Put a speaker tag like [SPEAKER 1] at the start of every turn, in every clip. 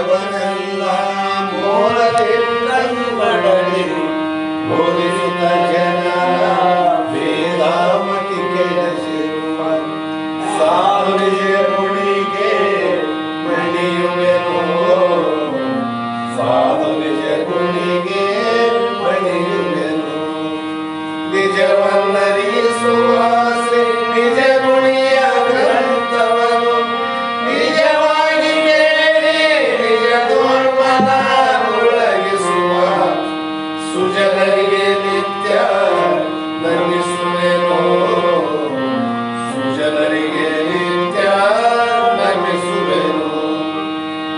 [SPEAKER 1] ಜಗವನೆಲ್ಲ ಮೂಲದಿಂದಲೂ ಮಡಲಿ ಬೋಧಿಸುತ್ತ ಜನರ ವೇದಾಮತಿ ಕೆಳಸಿರುವ ಸಾವಿರ ಗುಣಿಗೆ ಮಣಿಯುವೆನು ಸಾಧು ನಿಜ ಗುಣಿಗೆ ಮಣಿಯುವೆನು ನಿಜವನ್ನರಿಸುವ ಶ್ರೀ ನಿಜ ಗುಣಿಯ ಗ್ರಂಥವನ್ನು ನಿಜವಾಗಿ ಕೇಳಿ ನಿಜ ಧರ್ಮದ ಒಳಗಿಸುವ ಸುಜನರಿಗೆ ನಿತ್ಯ ನಮಿಸುವೆನು ಸುಜನರಿಗೆ ನಿತ್ಯ ನಮಿಸುವೆನು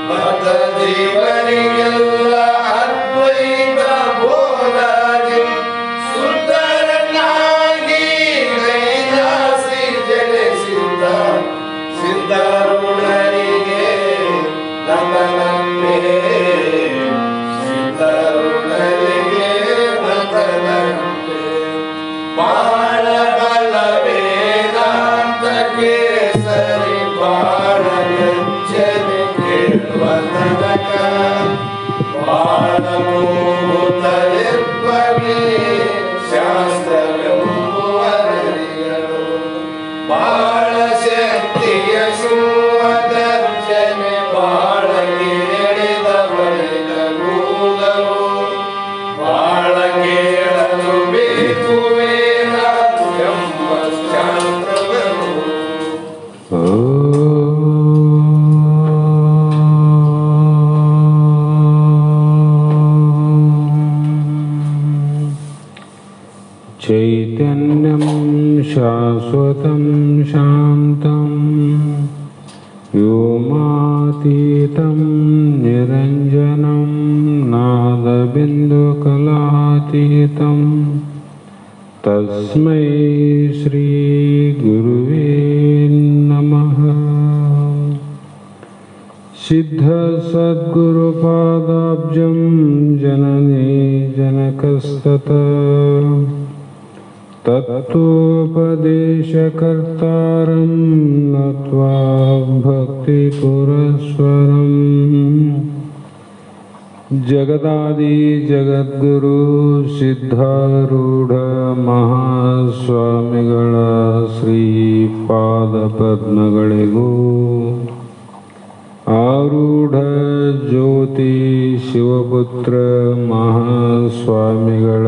[SPEAKER 1] ಬದ್ಧ ಜೀವನಿಗೆಲ್ಲ ಅದ್ವೈತ ಬೋಧಾಗಿ ಸುಂದರನಾಗಿ ಕೈಲಾಸಿ ಜನಿಸಿದ್ದ ಸಿದ್ಧಾರೂಢರಿಗೆ ನಮನಂತೆ ಸಿದ್ಧಾರೂಢರಿಗೆ ನಮನಂತೆ ಬಾಳ ಬಲ ವೇದಾಂತ ಕೇಸರಿ ಬಾಳ ಗಂಜನೆ ಕೇಳುವ ತನಕ ಬಾಳ ಮೂತಲಿರ್ಪಗೆ ಶಾಸ್ತ್ರವೆಂಬುವರಿಗಳು ಬಾಳ ಶಕ್ತಿಯ ಸುವದರ್ಶನೆ ಬಾಳ ಕೇಳಿದ ಬಳಿಕ ಕೂಗಲು ಬಾಳ ಕೇಳಲು ಬೇಕು ವೇದಾಂತ ಎಂಬ ಶಾಸ್ತ್ರವೆಂಬು
[SPEAKER 2] ಚೈತನ್ಯಂ ಶಾಶ್ವತಂ ಶಾಂತಂ ವ್ಯೋಮಾತೀತಂ ನಿರಂಜನಂ ನಾದಬಿಂದುಕಲಾತೀತಂ ತಸ್ಮೈ ಶ್ರೀ ಗುರುವೇ ನಮಃ. ಸಿದ್ಧ ಸದ್ಗುರುಪಾದಾಬ್ಜಂ ಜನನೇ ಜನಕಸ್ತತಃ ತತ್ವೋಪದೇಶಕರ್ತಾರಂ ನತ್ವಾ ಭಕ್ತಿಪುರಸ್ವರಂ ಜಗದಾದಿ ಜಗದ್ಗುರು ಸಿದ್ಧಾರೂಢ ಮಹಾಸ್ವಾಮಿಗಳ ಶ್ರೀಪಾದ ಪದ್ಮಗಳಿಗೂ ಆರೂಢ ಜ್ಯೋತಿ ಶಿವಪುತ್ರ ಮಹಾಸ್ವಾಮಿಗಳ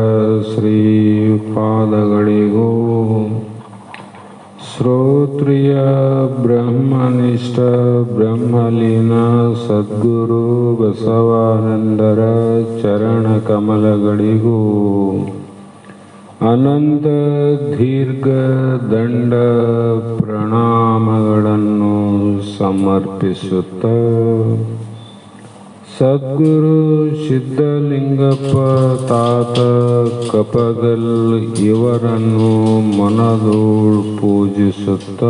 [SPEAKER 2] ಶ್ರೀಪಾದಗಳಿಗೂ ಶ್ರೋತ್ರಿಯ ಬ್ರಹ್ಮನಿಷ್ಠ ಬ್ರಹ್ಮಲೀನ ಸದ್ಗುರು ಬಸವಾನಂದರ ಚರಣ ಕಮಲಗಳಿಗೂ ಅನಂತ ದೀರ್ಘ ದಂಡ ಪ್ರಣಾಮಗಳನ್ನು ಸಮರ್ಪಿಸುತ್ತ ಸದ್ಗುರು ಸಿದ್ಧಲಿಂಗಪ್ಪ ತಾತ ಕಪಗಲ್ ಇವರನ್ನು ಮನದೋಳ್ ಪೂಜಿಸುತ್ತ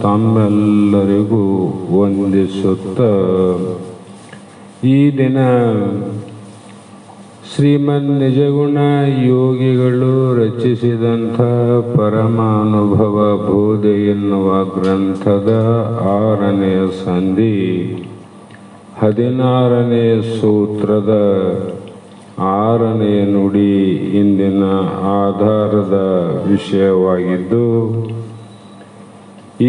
[SPEAKER 2] ತಮ್ಮೆಲ್ಲರಿಗೂ ವಂದಿಸುತ್ತ ಈ ದಿನ ಶ್ರೀಮನ್ ನಿಜಗುಣ ಯೋಗಿಗಳು ರಚಿಸಿದಂಥ ಪರಮಾನುಭವ ಬೋಧೆ ಎನ್ನುವ ಗ್ರಂಥದ 6ನೇ ಸಂಧಿ 16ನೇ ಸೂತ್ರದ 6ನೇ ನುಡಿ ಇಂದಿನ ಆಧಾರದ ವಿಷಯವಾಗಿದ್ದು,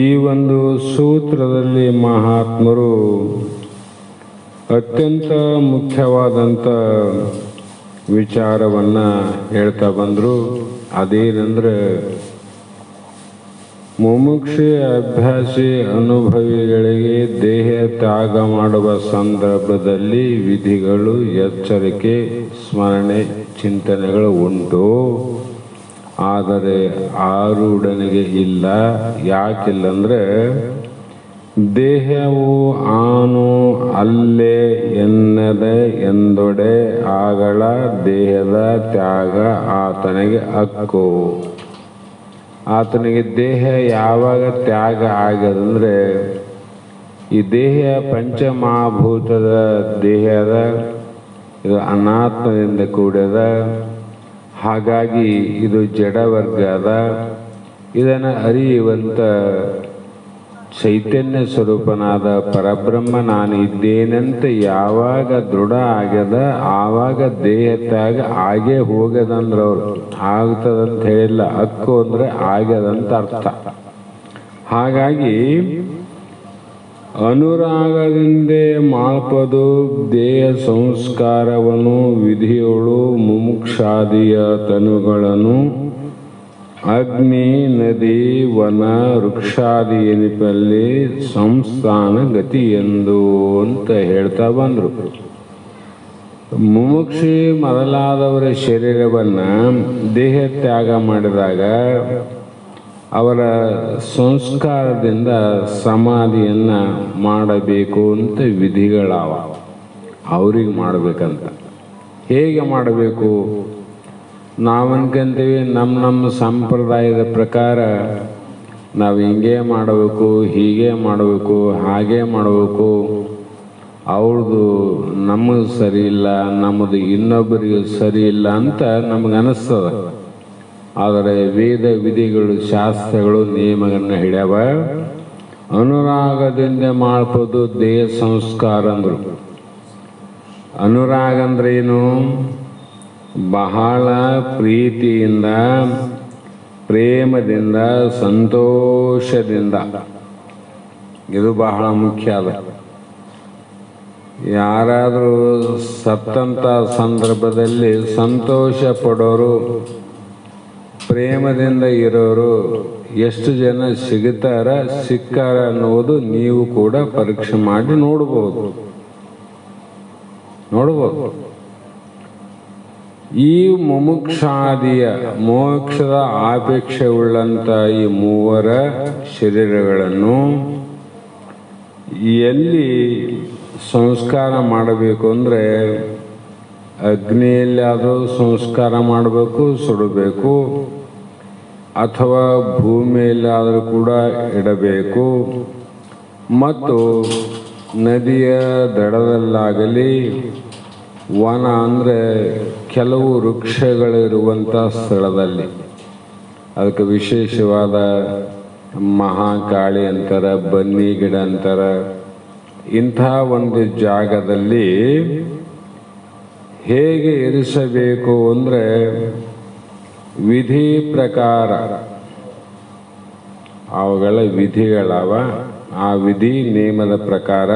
[SPEAKER 2] ಈ ಒಂದು ಸೂತ್ರದಲ್ಲಿ ಮಹಾತ್ಮರು ಅತ್ಯಂತ ಮುಖ್ಯವಾದಂಥ ವಿಚಾರವನ್ನು ಹೇಳ್ತಾ ಬಂದರು. ಅದೇನೆಂದರೆ, ಮುಮುಕ್ಷು ಅಭ್ಯಾಸಿ ಅನುಭವಿಗಳಿಗೆ ದೇಹ ತ್ಯಾಗ ಮಾಡುವ ಸಂದರ್ಭದಲ್ಲಿ ವಿಧಿಗಳು, ಎಚ್ಚರಿಕೆ, ಸ್ಮರಣೆ, ಚಿಂತನೆಗಳು ಉಂಟು. ಆದರೆ ಆರೂಢನಿಗೆ ಇಲ್ಲ. ಯಾಕಿಲ್ಲಂದರೆ, ದೇಹವು ಆನು ಅಲ್ಲೇ ಎನ್ನದೆ ಎಂದೊಡೆ ಆಗಳ ದೇಹದ ತ್ಯಾಗ ಆತನಿಗೆ ಹಕ್ಕು. ಆತನಿಗೆ ದೇಹ ಯಾವಾಗ ತ್ಯಾಗ ಆಗ್ಯದಂದರೆ, ಈ ದೇಹ ಪಂಚಮಹಾಭೂತದ ದೇಹದ, ಇದು ಅನಾತ್ಮದಿಂದ ಕೂಡ್ಯದ. ಹಾಗಾಗಿ ಇದು ಜಡವರ್ಗ ಅದ. ಇದನ್ನು ಅರಿಯುವಂಥ ಚೈತನ್ಯ ಸ್ವರೂಪನಾದ ಪರಬ್ರಹ್ಮ ನಾನು ಇದ್ದೇನಂತ ಯಾವಾಗ ದೃಢ ಆಗ್ಯದ ಆವಾಗ ದೇಹ ತ್ಯಾಗ ಆಗೇ ಹೋಗದಂದ್ರೆ ಅವರು ಆಗ್ತದಂತ ಹೇಳಿಲ್ಲ. ಹಕ್ಕು ಅಂದ್ರೆ ಆಗ್ಯದಂತ ಅರ್ಥ. ಹಾಗಾಗಿ ಅನುರಾಗದಿಂದ ಮಾಳ್ಪದು ದೇಹ ಸಂಸ್ಕಾರವನ್ನು ವಿಧಿಯೋಳು ಮುಮುಕ್ಷಾದಿಯ ತನುಗಳನ್ನು ಅಗ್ನಿ ನದಿ ವನ ವೃಕ್ಷಾದಿ ಎನಿಪಲ್ಲಿ ಸಂಸ್ಥಾನ ಗತಿ ಎಂದು ಅಂತ ಹೇಳ್ತಾ ಬಂದರು. ಮುಮುಕ್ಷಿ ಮೊದಲಾದವರ ಶರೀರವನ್ನ ದೇಹ ತ್ಯಾಗ ಮಾಡಿದಾಗ ಅವರ ಸಂಸ್ಕಾರದಿಂದ ಸಮಾಧಿಯನ್ನ ಮಾಡಬೇಕು ಅಂತ ವಿಧಿಗಳಾವ. ಅವ್ರಿಗೆ ಮಾಡಬೇಕಂತ. ಹೇಗೆ ಮಾಡಬೇಕು? ನಾವು ಅನ್ಕೊಂತೀವಿ ನಮ್ಮ ಸಂಪ್ರದಾಯದ ಪ್ರಕಾರ ನಾವು ಹಿಂಗೆ ಮಾಡಬೇಕು, ಹೀಗೆ ಮಾಡಬೇಕು, ಹಾಗೆ ಮಾಡಬೇಕು, ಅವ್ರದ್ದು ನಮಗೆ ಸರಿ ಇಲ್ಲ, ನಮ್ಮದು ಇನ್ನೊಬ್ಬರಿಗೆ ಸರಿ ಇಲ್ಲ ಅಂತ ನಮಗನಿಸ್ತದ. ಆದರೆ ವೇದ ವಿಧಿಗಳು, ಶಾಸ್ತ್ರಗಳು ನಿಯಮಗಳನ್ನು ಹಿಡ್ಯವ. ಅನುರಾಗದಿಂದ ಮಾಡ್ಬೋದು ದೇಹ ಸಂಸ್ಕಾರ ಅಂದರು. ಅನುರಾಗ ಅಂದ್ರೆ ಏನು? ಬಹಳ ಪ್ರೀತಿಯಿಂದ, ಪ್ರೇಮದಿಂದ, ಸಂತೋಷದಿಂದ. ಇದು ಬಹಳ ಮುಖ್ಯ ಅದ. ಯಾರಾದರೂ ಸತ್ತಂತ ಸಂದರ್ಭದಲ್ಲಿ ಸಂತೋಷ ಪಡೋರು, ಪ್ರೇಮದಿಂದ ಇರೋರು ಎಷ್ಟು ಜನ ಸಿಕ್ಕಾರ ಅನ್ನೋದು ನೀವು ಕೂಡ ಪರೀಕ್ಷೆ ಮಾಡಿ ನೋಡ್ಬೋದು. ಈ ಮುಮುಕ್ಷಾದಿಯ ಮೋಕ್ಷದ ಆಪೇಕ್ಷೆ ಉಳ್ಳಂತ ಈ ಮೂವರ ಶರೀರಗಳನ್ನು ಎಲ್ಲಿ ಸಂಸ್ಕಾರ ಮಾಡಬೇಕು ಅಂದರೆ ಅಗ್ನಿಯಲ್ಲಾದರೂ ಸಂಸ್ಕಾರ ಮಾಡಬೇಕು, ಸುಡಬೇಕು, ಅಥವಾ ಭೂಮಿಯಲ್ಲಾದರೂ ಕೂಡ ಇಡಬೇಕು, ಮತ್ತು ನದಿಯ ದಡದಲ್ಲಾಗಲಿ, ವನ ಅಂದರೆ ಕೆಲವು ವೃಕ್ಷಗಳಿರುವಂಥ ಸ್ಥಳದಲ್ಲಿ, ಅದಕ್ಕೆ ವಿಶೇಷವಾದ ಮಹಾಕಾಳಿ ಅಂತಾರೆ, ಬನ್ನಿ ಗಿಡ ಅಂತಾರೆ, ಇಂಥ ಒಂದು ಜಾಗದಲ್ಲಿ ಹೇಗೆ ಇರಿಸಬೇಕು ಅಂದರೆ ವಿಧಿ ಪ್ರಕಾರ ಅವುಗಳ ವಿಧಿಗಳವ. ಆ ವಿಧಿ ನಿಯಮದ ಪ್ರಕಾರ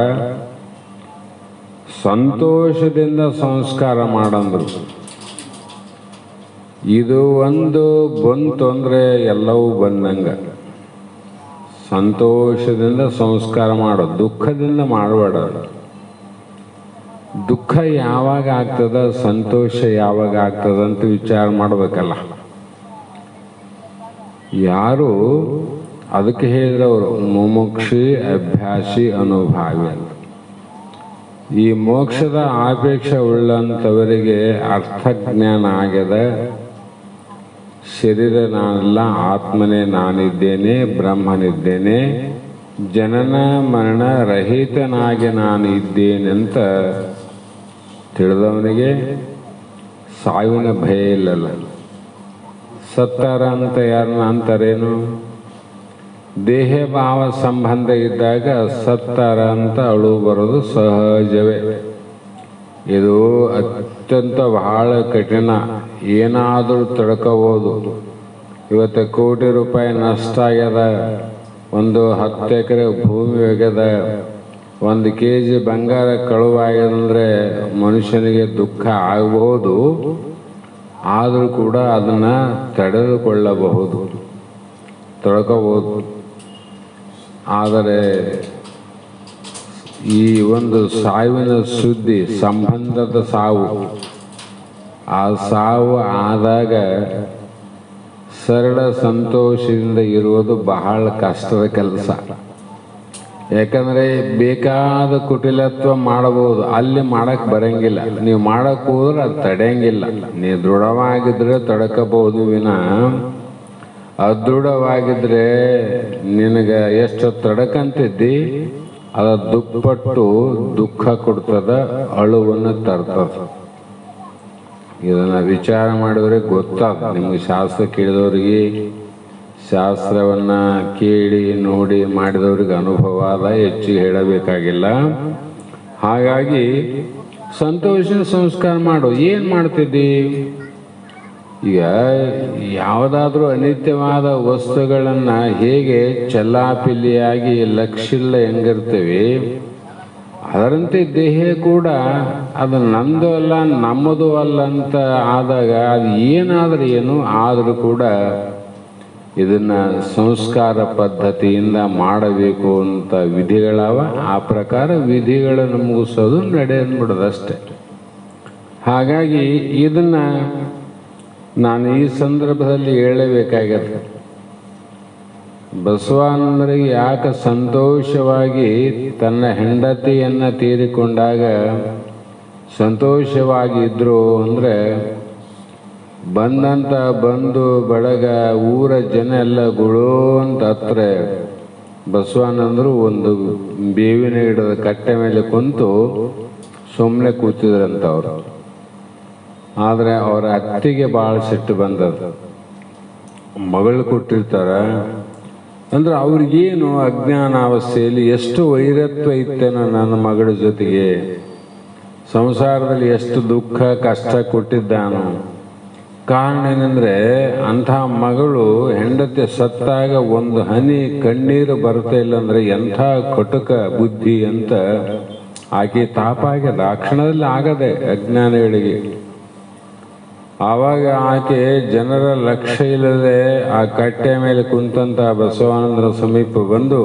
[SPEAKER 2] ಸಂತೋಷದಿಂದ ಸಂಸ್ಕಾರ ಮಾಡಂದ್ರು. ಇದು ಒಂದು ಬಂತು ಅಂದರೆ ಎಲ್ಲವೂ ಬಂದಂಗ. ಸಂತೋಷದಿಂದ ಸಂಸ್ಕಾರ ಮಾಡೋದು, ದುಃಖದಿಂದ ಮಾಡಬೇಡ. ದುಃಖ ಯಾವಾಗ ಆಗ್ತದ, ಸಂತೋಷ ಯಾವಾಗ ಆಗ್ತದ ಅಂತ ವಿಚಾರ ಮಾಡಬೇಕಲ್ಲ. ಯಾರು ಅದಕ್ಕೆ ಹೇಳಿದ್ರವರು ಮುಮುಕ್ಷಿ ಅಭ್ಯಾಸಿ ಅನುಭಾವಿ ಅಂತ. ಈ ಮೋಕ್ಷದ ಆಪೇಕ್ಷೆ ಉಳ್ಳಂಥವರಿಗೆ ಅರ್ಥಜ್ಞಾನ ಆಗ್ಯದ. ಶರೀರ ನಾನಲ್ಲ, ಆತ್ಮನೇ ನಾನಿದ್ದೇನೆ, ಬ್ರಹ್ಮನಿದ್ದೇನೆ, ಜನನ ಮರಣ ರಹಿತನಾಗಿ ನಾನು ಇದ್ದೇನೆ ಅಂತ ತಿಳಿದವನಿಗೆ ಸಾವಿನ ಭಯ ಇಲ್ಲಲ್ಲ. ಸತ್ತಾರ ಅಂತ ಯಾರನ್ನ ಅಂತಾರೇನು? ದೇಹ ಭಾವ ಸಂಬಂಧ ಇದ್ದಾಗ ಸತ್ತಾರ ಅಂತ ಅಳು ಬರೋದು ಸಹಜವೇ. ಇದು ಅತ್ಯಂತ ಬಹಳ ಕಠಿಣ. ಏನಾದರೂ ತಡ್ಕೋಬೋದು. ಇವತ್ತು ಕೋಟಿ ರೂಪಾಯಿ ನಷ್ಟ ಆಗ್ಯದ, ಒಂದು 10 ಎಕರೆ ಭೂಮಿ ಹೋಗ್ಯದ, 1 kg ಬಂಗಾರ ಕಳುವಾಗ್ಯದಂದ್ರೆ ಮನುಷ್ಯನಿಗೆ ದುಃಖ ಆಗಬಹುದು. ಆದರೂ ಕೂಡ ಅದನ್ನು ತಡೆದುಕೊಳ್ಳಬಹುದು, ತಡ್ಕೋಬಹುದು. ಆದರೆ ಈ ಒಂದು ಸಾವಿನ ಸುದ್ದಿ, ಸಂಬಂಧದ ಸಾವು, ಆ ಸಾವು ಆದಾಗ ಸರಳ ಸಂತೋಷದಿಂದ ಇರುವುದು ಬಹಳ ಕಷ್ಟದ ಕೆಲಸ. ಯಾಕಂದರೆ ಬೇಕಾದ ಕುಟಿಲತ್ವ ಮಾಡಬಹುದು, ಅಲ್ಲಿ ಮಾಡಕ್ಕೆ ಬರಂಗಿಲ್ಲ. ನೀವು ಮಾಡಕ್ಕೆ ಹೋದ್ರೆ ಅದು ತಡೆಯಂಗಿಲ್ಲ. ನೀವು ದೃಢವಾಗಿದ್ರೆ ತಡ್ಕೋಬಹುದು ವಿನ ಅದೃಢವಾಗಿದ್ರೆ ನಿನಗೆ ಎಷ್ಟು ತಡಕಂತಿದ್ದಿ ಅದ ದುಪ್ಪಟ್ಟು ದುಃಖ ಕೊಡ್ತದ, ಅಳುವನ್ನು ತರ್ತದ. ಇದನ್ನು ವಿಚಾರ ಮಾಡಿದ್ರೆ ಗೊತ್ತಾದ ನಿಮಗೆ. ಶಾಸ್ತ್ರ ಕೇಳಿದವ್ರಿಗೆ, ಶಾಸ್ತ್ರವನ್ನು ಕೇಳಿ ನೋಡಿ ಮಾಡಿದವ್ರಿಗೆ ಅನುಭವ ಅದ, ಹೆಚ್ಚಿಗೆ ಹೇಳಬೇಕಾಗಿಲ್ಲ. ಹಾಗಾಗಿ ಸಂತೋಷದ ಸಂಸ್ಕಾರ ಮಾಡು. ಏನು ಮಾಡ್ತಿದ್ದಿ? ಈಗ ಯಾವುದಾದ್ರೂ ಅನಿತ್ಯವಾದ ವಸ್ತುಗಳನ್ನು ಹೇಗೆ ಚಲ್ಲಾಪಿಲ್ಲಿಯಾಗಿ ಲಕ್ಷಿಲ್ಲ ಹೆಂಗಿರ್ತೀವಿ, ಅದರಂತೆ ದೇಹ ಕೂಡ ಅದು ನಂದು ಅಲ್ಲ ನಮ್ಮದು ಅಲ್ಲ ಅಂತ ಆದಾಗ ಅದು ಏನಾದರೂ ಏನು ಆದರೂ ಕೂಡ ಇದನ್ನು ಸಂಸ್ಕಾರ ಪದ್ಧತಿಯಿಂದ ಮಾಡಬೇಕು ಅಂತ ವಿಧಿಗಳವ. ಆ ಪ್ರಕಾರ ವಿಧಿಗಳನ್ನು ಮುಗಿಸೋದು ನಡೆಯನ್ಬಿಡೋದು ಅಷ್ಟೆ. ಹಾಗಾಗಿ ಇದನ್ನು ನಾನು ಈ ಸಂದರ್ಭದಲ್ಲಿ ಹೇಳಬೇಕಾಗತ್ತೆ. ಬಸವಾನಂದರಿಗೆ ಯಾಕೆ ಸಂತೋಷವಾಗಿ ತನ್ನ ಹೆಂಡತಿಯನ್ನು ತೀರಿಕೊಂಡಾಗ ಸಂತೋಷವಾಗಿದ್ದರು ಅಂದರೆ, ಬಂದಂಥ ಬಂಧು ಬಳಗ ಊರ ಜನ ಎಲ್ಲ ಗುಳೋ ಅಂತ ಹತ್ರ ಬಸವಾನಂದರು ಒಂದು ಬೇವಿನ ಗಿಡದ ಕಟ್ಟೆ ಮೇಲೆ ಕುಂತು ಸುಮ್ಮನೆ ಕೂತಿದ್ರಂತವ್ರು. ಆದರೆ ಅವರ ಅತ್ತಿಗೆ ಭಾಳ ಸಿಟ್ಟು ಬಂದದ್ದು. ಮಗಳು ಕೊಟ್ಟಿರ್ತಾರ ಅಂದ್ರೆ ಅವ್ರಿಗೇನು ಅಜ್ಞಾನಾವಸ್ಥೆಯಲ್ಲಿ ಎಷ್ಟು ವೈರತ್ವ ಇತ್ತೇನೋ ನನ್ನ ಮಗಳ ಜೊತೆಗೆ, ಸಂಸಾರದಲ್ಲಿ ಎಷ್ಟು ದುಃಖ ಕಷ್ಟ ಕೊಟ್ಟಿದ್ದಾನು. ಕಾರಣ ಏನಂದರೆ, ಅಂಥ ಮಗಳು ಹೆಂಡತಿ ಸತ್ತಾಗ ಒಂದು ಹನಿ ಕಣ್ಣೀರು ಬರ್ತಾ ಇಲ್ಲ ಅಂದರೆ ಎಂಥ ಕಟುಕ ಬುದ್ಧಿ ಅಂತ ಆಕೆ ತಾಪ ಆಗ್ಯದ. ಆ ಕ್ಷಣದಲ್ಲಿ ಆಗದೆ ಅಜ್ಞಾನಿಗಳಿಗೆ. ಆವಾಗ ಆಕೆ ಜನರ ಲಕ್ಷ್ಯ ಇಲ್ಲದೆ ಆ ಕಟ್ಟೆ ಮೇಲೆ ಕುಂತಂತ ಬಸವಾನಂದರ ಸಮೀಪ ಬಂದು,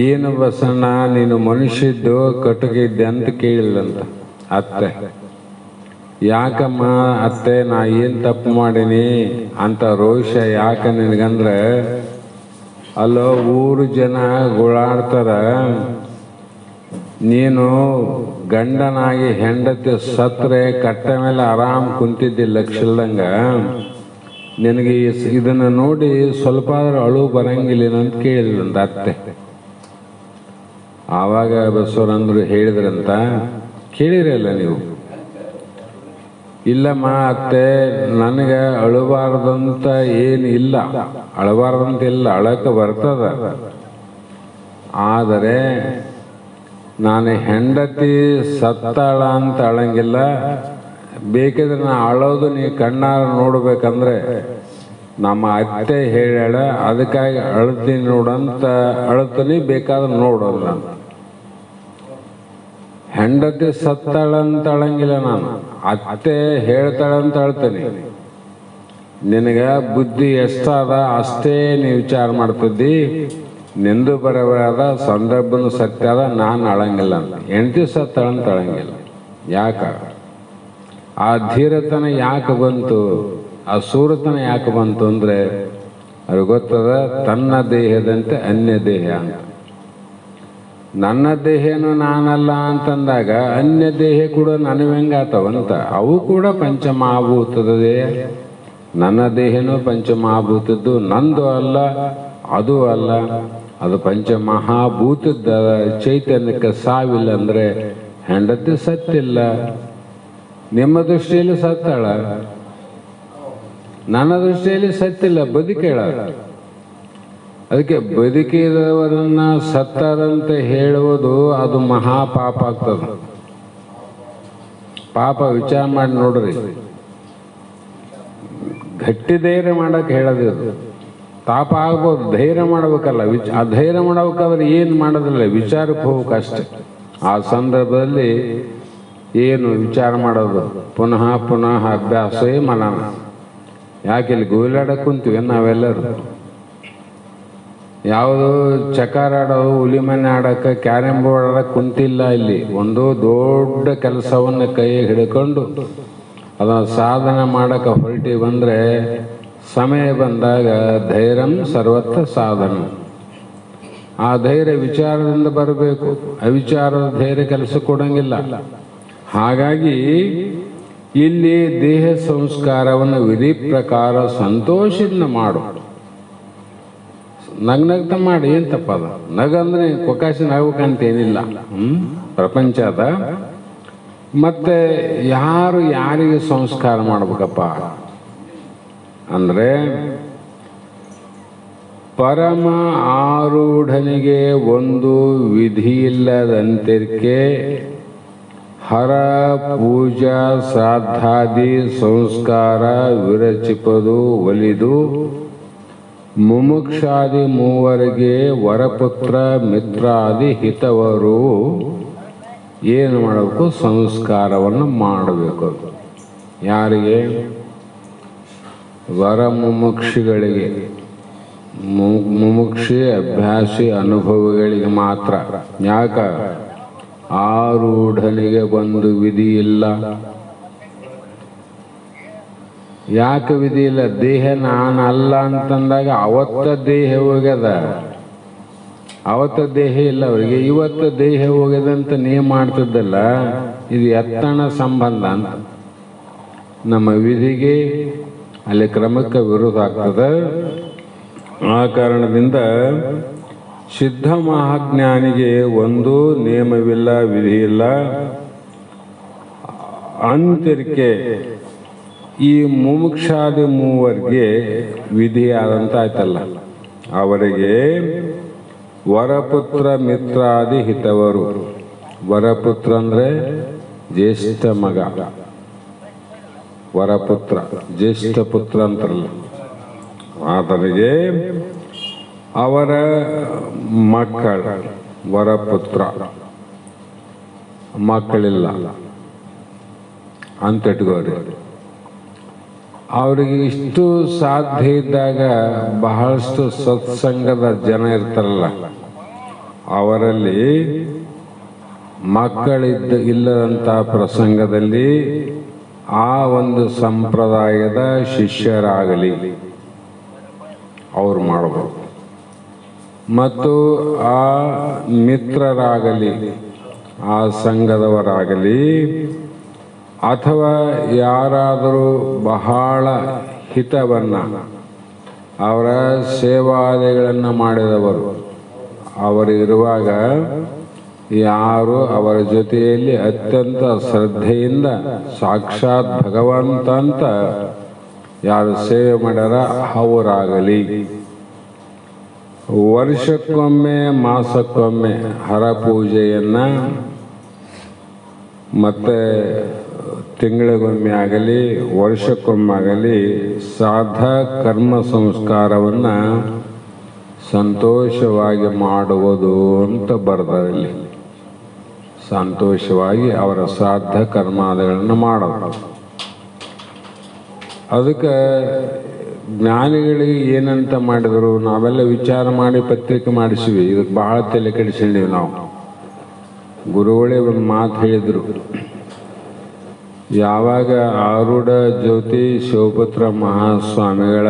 [SPEAKER 2] ಏನು ಬಸಣ್ಣ ನೀನು ಮನುಷ್ಯದ್ದು ಕಟುಕಿದ್ದೆ ಅಂತ ಕೇಳಿಲ್ಲಂತ ಅತ್ತೆ. ಯಾಕಮ್ಮ ಅತ್ತೆ, ನಾ ಏನು ತಪ್ಪು ಮಾಡೀನಿ ಅಂತ ರೋಷ ಯಾಕೆ ನಿನಗಂದ್ರೆ, ಅಲ್ಲೋ ಊರು ಜನ ಗೋಳಾಡ್ತಾರ, ನೀನು ಗಂಡನಾಗಿ ಹೆಂಡತಿ ಸತ್ರೆ ಕಟ್ಟೆ ಮೇಲೆ ಆರಾಮ್ ಕುಂತಿದ್ದಿ ಲಕ್ಷಲ್ದಂಗ, ನಿನಗೆ ಇದನ್ನು ನೋಡಿ ಸ್ವಲ್ಪ ಆದ್ರೂ ಅಳು ಬರಂಗಿಲ್ಲ ಅಂತ ಕೇಳಿದ್ರಂತ ಅತ್ತೆ. ಆವಾಗ ಬಸವರಂದ್ರು ಹೇಳಿದ್ರಂತ, ಕೇಳಿರಲ್ಲ ನೀವು? ಇಲ್ಲಮ್ಮ ಅತ್ತೆ, ನನಗೆ ಅಳಬಾರ್ದಂತ ಏನು ಇಲ್ಲ, ಅಳಬಾರ್ದಂತ ಇಲ್ಲ, ಅಳಕ್ಕೆ ಬರ್ತದ. ಆದರೆ ನಾನು ಹೆಂಡತಿ ಸತ್ತಾಳ ಅಂತ ಅಳಂಗಿಲ್ಲ. ಬೇಕಿದ್ರೆ ನಾ ಅಳೋದು ನೀ ಕಣ್ಣಾರ ನೋಡ್ಬೇಕಂದ್ರೆ ನಮ್ಮ ಅತ್ತೆ ಹೇಳ್ಯಾಳ, ಅದಕ್ಕಾಗಿ ಅಳ್ತೀನಿ ನೋಡಂತ ಅಳ್ತೀನಿ, ಬೇಕಾದ್ರೆ ನೋಡೋಲ್ಲ. ಹೆಂಡತಿ ಸತ್ತಾಳಂತ ಅಳಂಗಿಲ್ಲ, ನಾನು ಅತ್ತೆ ಹೇಳ್ತಾಳಂತ ಅಳ್ತೀನಿ. ನಿನಗೆ ಬುದ್ಧಿ ಎಷ್ಟಾದ ಅಷ್ಟೇ ನೀ ವಿಚಾರ ಮಾಡ್ತಿದ್ದಿ. ನಿಂದು ಬರಬಾರದ ಸಂದರ್ಭನು ಸತ್ಯ ಅದ, ನಾನು ಅಳಂಗಿಲ್ಲ ಅಂತ. ಹೆಂಡತಿ ಸತ್ತಾಳಂತ ಅಳಂಗಿಲ್ಲ. ಯಾಕ ಆ ಧೀರತನ ಯಾಕೆ ಬಂತು, ಆ ಸೂರತನ ಯಾಕೆ ಬಂತು ಅಂದರೆ, ಅವ್ರಿಗೆ ಗೊತ್ತದ ತನ್ನ ದೇಹದಂತೆ ಅನ್ಯ ದೇಹ ಅಂತ. ನನ್ನ ದೇಹನು ನಾನಲ್ಲ ಅಂತಂದಾಗ ಅನ್ಯ ದೇಹ ಕೂಡ ನನಗೆ ಹೆಂಗಾತವಂತ. ಅವು ಕೂಡ ಪಂಚಮಹಾಭೂತದ ದೇಹ. ನನ್ನ ದೇಹನೂ ಪಂಚಮಹಾಭೂತದ್ದು, ನಂದು ಅಲ್ಲ, ಅದು ಅಲ್ಲ. ಅದು ಪಂಚಮಹಾಭೂತದ ಚೈತನ್ಯಕ್ಕೆ ಸಾವಿಲ್ಲ ಅಂದರೆ ಹೆಂಡತಿ ಸತ್ತಿಲ್ಲ. ನಿಮ್ಮ ದೃಷ್ಟಿಯಲ್ಲಿ ಸತ್ತಾಳ, ನನ್ನ ದೃಷ್ಟಿಯಲ್ಲಿ ಸತ್ತಿಲ್ಲ, ಬದುಕೇಳ. ಅದಕ್ಕೆ ಬದುಕಿದವರನ್ನ ಸತ್ತಾರಂತ ಹೇಳುವುದು ಅದು ಮಹಾಪಾಪ ಆಗ್ತದೆ. ಪಾಪ ವಿಚಾರ ಮಾಡಿ ನೋಡ್ರಿ. ಗಟ್ಟಿ ಧೈರ್ಯ ಮಾಡಕ್ಕೆ ಹೇಳೋದು. ತಾಪ ಆಗ್ಬೋದು, ಧೈರ್ಯ ಮಾಡ್ಬೇಕಲ್ಲ. ಆ ಧೈರ್ಯ ಮಾಡ್ಬೇಕಾದ್ರೆ ಏನು ಮಾಡೋದಿಲ್ಲ, ವಿಚಾರಕ್ಕೆ ಹೋಗ್ಬೇಕಷ್ಟೆ. ಆ ಸಂದರ್ಭದಲ್ಲಿ ಏನು ವಿಚಾರ ಮಾಡೋದು, ಪುನಃ ಪುನಃ ಅಭ್ಯಾಸವೇ ಮನನ. ಯಾಕೆ ಇಲ್ಲಿ ಗೋಲಾಡಕ್ಕೆ ಕುಂತೀವಿ ನಾವೆಲ್ಲರೂ. ಯಾವುದು ಚಕಾರ ಆಡೋದು, ಹುಲಿ ಮನೆ ಆಡೋಕ್ಕೆ, ಕ್ಯಾರಂ ಬೋರ್ಡ್ ಆಡೋಕ್ಕೆ ಕುಂತಿಲ್ಲ. ಇಲ್ಲಿ ಒಂದು ದೊಡ್ಡ ಕೆಲಸವನ್ನು ಕೈಗೆ ಹಿಡ್ಕೊಂಡು ಅದನ್ನು ಸಾಧನೆ ಮಾಡೋಕ್ಕೆ ಹೊರಟಿ ಬಂದರೆ, ಸಮಯ ಬಂದಾಗ ಧೈರ್ಯಂ ಸರ್ವತ್ರ ಸಾಧನ. ಆ ಧೈರ್ಯ ವಿಚಾರದಿಂದ ಬರಬೇಕು. ಅವಿಚಾರದ ಧೈರ್ಯ ಕೆಲಸ ಕೊಡಂಗಿಲ್ಲ. ಹಾಗಾಗಿ ಇಲ್ಲಿ ದೇಹ ಸಂಸ್ಕಾರವನ್ನು ವಿಧಿ ಪ್ರಕಾರ ಸಂತೋಷದಿಂದ ಮಾಡು. ನಗ್ನಗ್ತ ಮಾಡಿ, ಏನು ತಪ್ಪದ? ನಗಂದ್ರೆ ಕೊಕಾಸಿ ನಗಬೇಕಂತೇನಿಲ್ಲ. ಪ್ರಪಂಚ ಅದ. ಮತ್ತೆ ಯಾರು ಯಾರಿಗೆ ಸಂಸ್ಕಾರ ಮಾಡ್ಬೇಕಪ್ಪ ಅಂದರೆ, ಪರಮ ಆರೂಢನಿಗೆ ಒಂದು ವಿಧಿಯಿಲ್ಲದಂತಿರ್ಕೆ ಹರ ಪೂಜಾ ಶ್ರಾದ್ದಾದಿ ಸಂಸ್ಕಾರ ವಿರಚಿಪದು ಒಲಿದು ಮುಮುಕ್ಷಾದಿ ಮೂವರಿಗೆ ವರಪುತ್ರ ಮಿತ್ರಾದಿ ಹಿತವರು ಏನು ಮಾಡಬೇಕು? ಸಂಸ್ಕಾರವನ್ನು ಮಾಡಬೇಕು. ಯಾರಿಗೆ? ವರ ಮುಮುಕ್ಷಿಗಳಿಗೆ, ಮುಮುಕ್ಷಿ ಅಭ್ಯಾಸಿ ಅನುಭವಿಗಳಿಗೆ ಮಾತ್ರ. ಯಾಕ? ಆರೂಢನಿಗೆ ಒಂದು ವಿಧಿ ಇಲ್ಲ. ಯಾಕೆ ವಿಧಿ ಇಲ್ಲ? ದೇಹ ನಾನಲ್ಲ ಅಂತಂದಾಗ ಅವತ್ತ ದೇಹ ಹೋಗ್ಯದ, ಅವತ್ತ ದೇಹ ಇಲ್ಲ ಅವರಿಗೆ. ಇವತ್ತು ದೇಹ ಹೋಗ್ಯದಂತ ನೀವು ಮಾಡ್ತಿದ್ದಲ್ಲ, ಇದು ಎತ್ತಣ ಸಂಬಂಧ ಅಂತ ನಮ್ಮ ವಿಧಿಗೆ ಅಲ್ಲಿ ಕ್ರಮಕ್ಕೆ ವಿರೋಧ ಆಗ್ತದೆ. ಆ ಕಾರಣದಿಂದ ಸಿದ್ಧ ಮಹಾಜ್ಞಾನಿಗೆ ಒಂದು ನಿಯಮವಿಲ್ಲ, ವಿಧಿ ಇಲ್ಲ. ಅಂತಿರ್ಕೆ ಈ ಮುಮುಕ್ಷಾದಿ ಮೂವರಿಗೆ ವಿಧಿಯಾದಂತ ಆಯ್ತಲ್ಲ, ಅವರಿಗೆ ವರಪುತ್ರ ಮಿತ್ರಾದಿ ಹಿತವರು. ವರಪುತ್ರ ಅಂದ್ರೆ ಜ್ಯೇಷ್ಠ ಮಗ, ವರಪುತ್ರ ಜ್ಯೇಷ್ಠ ಪುತ್ರ ಅಂತಾರಲ್ಲ, ಆತನಿಗೆ ಅವರ ಮಕ್ಕಳ ವರಪುತ್ರ ಮಕ್ಕಳಿಲ್ಲ ಅಂತ ಇಟ್ಕೋರಿ. ಅವರಿಗೆ ಇಷ್ಟು ಸಾಧ್ಯ ಇದ್ದಾಗ ಬಹಳಷ್ಟು ಸತ್ಸಂಗದ ಜನ ಇರ್ತಾರಲ್ಲ, ಅವರಲ್ಲಿ ಇಲ್ಲದಂಥ ಪ್ರಸಂಗದಲ್ಲಿ ಆ ಒಂದು ಸಂಪ್ರದಾಯದ ಶಿಷ್ಯರಾಗಲಿ ಅವ್ರು ಮಾಡಬಹುದು, ಮತ್ತು ಆ ಮಿತ್ರರಾಗಲಿ, ಆ ಸಂಘದವರಾಗಲಿ, ಅಥವಾ ಯಾರಾದರೂ ಬಹಳ ಹಿತವನ್ನು ಅವರ ಸೇವಾದಿಗಳನ್ನು ಮಾಡಿದವರು ಅವರಿರುವಾಗ ಯಾರು ಅವರ ಜೊತೆಯಲ್ಲಿ ಅತ್ಯಂತ ಶ್ರದ್ಧೆಯಿಂದ ಸಾಕ್ಷಾತ್ ಭಗವಂತ ಅಂತ ಯಾರು ಸೇವೆ ಮಾಡ್ಯಾರ ಅವರಾಗಲಿ, ವರ್ಷಕ್ಕೊಮ್ಮೆ ಮಾಸಕ್ಕೊಮ್ಮೆ ಹರ ಪೂಜೆಯನ್ನು ಮತ್ತೆ ತಿಂಗಳಿಗೊಮ್ಮೆ ಆಗಲಿ ವರ್ಷಕ್ಕೊಮ್ಮೆ ಆಗಲಿ ಸಾಧ ಕರ್ಮ ಸಂಸ್ಕಾರವನ್ನು ಸಂತೋಷವಾಗಿ ಮಾಡುವುದು ಅಂತ ಬರ್ದಲ್ಲಿ. ಸಂತೋಷವಾಗಿ ಅವರ ಶ್ರಾದ್ದ ಕರ್ಮಾದಿಗಳನ್ನು ಮಾಡೋದು. ಅದಕ್ಕೆ ಜ್ಞಾನಿಗಳಿಗೆ ಏನಂತ ಮಾಡಿದರು, ನಾವೆಲ್ಲ ವಿಚಾರ ಮಾಡಿ ಪತ್ರಿಕೆ ಮಾಡಿಸಿವಿ. ಇದಕ್ಕೆ ಬಹಳ ತಲೆ ಕೆಡಿಸಿದ್ದೀವಿ ನಾವು. ಗುರುಗಳೇ ಒಂದು ಮಾತು ಹೇಳಿದರು, ಯಾವಾಗ ಆರೂಢ ಜ್ಯೋತಿ ಶಿವಪುತ್ರ ಮಹಾಸ್ವಾಮಿಗಳ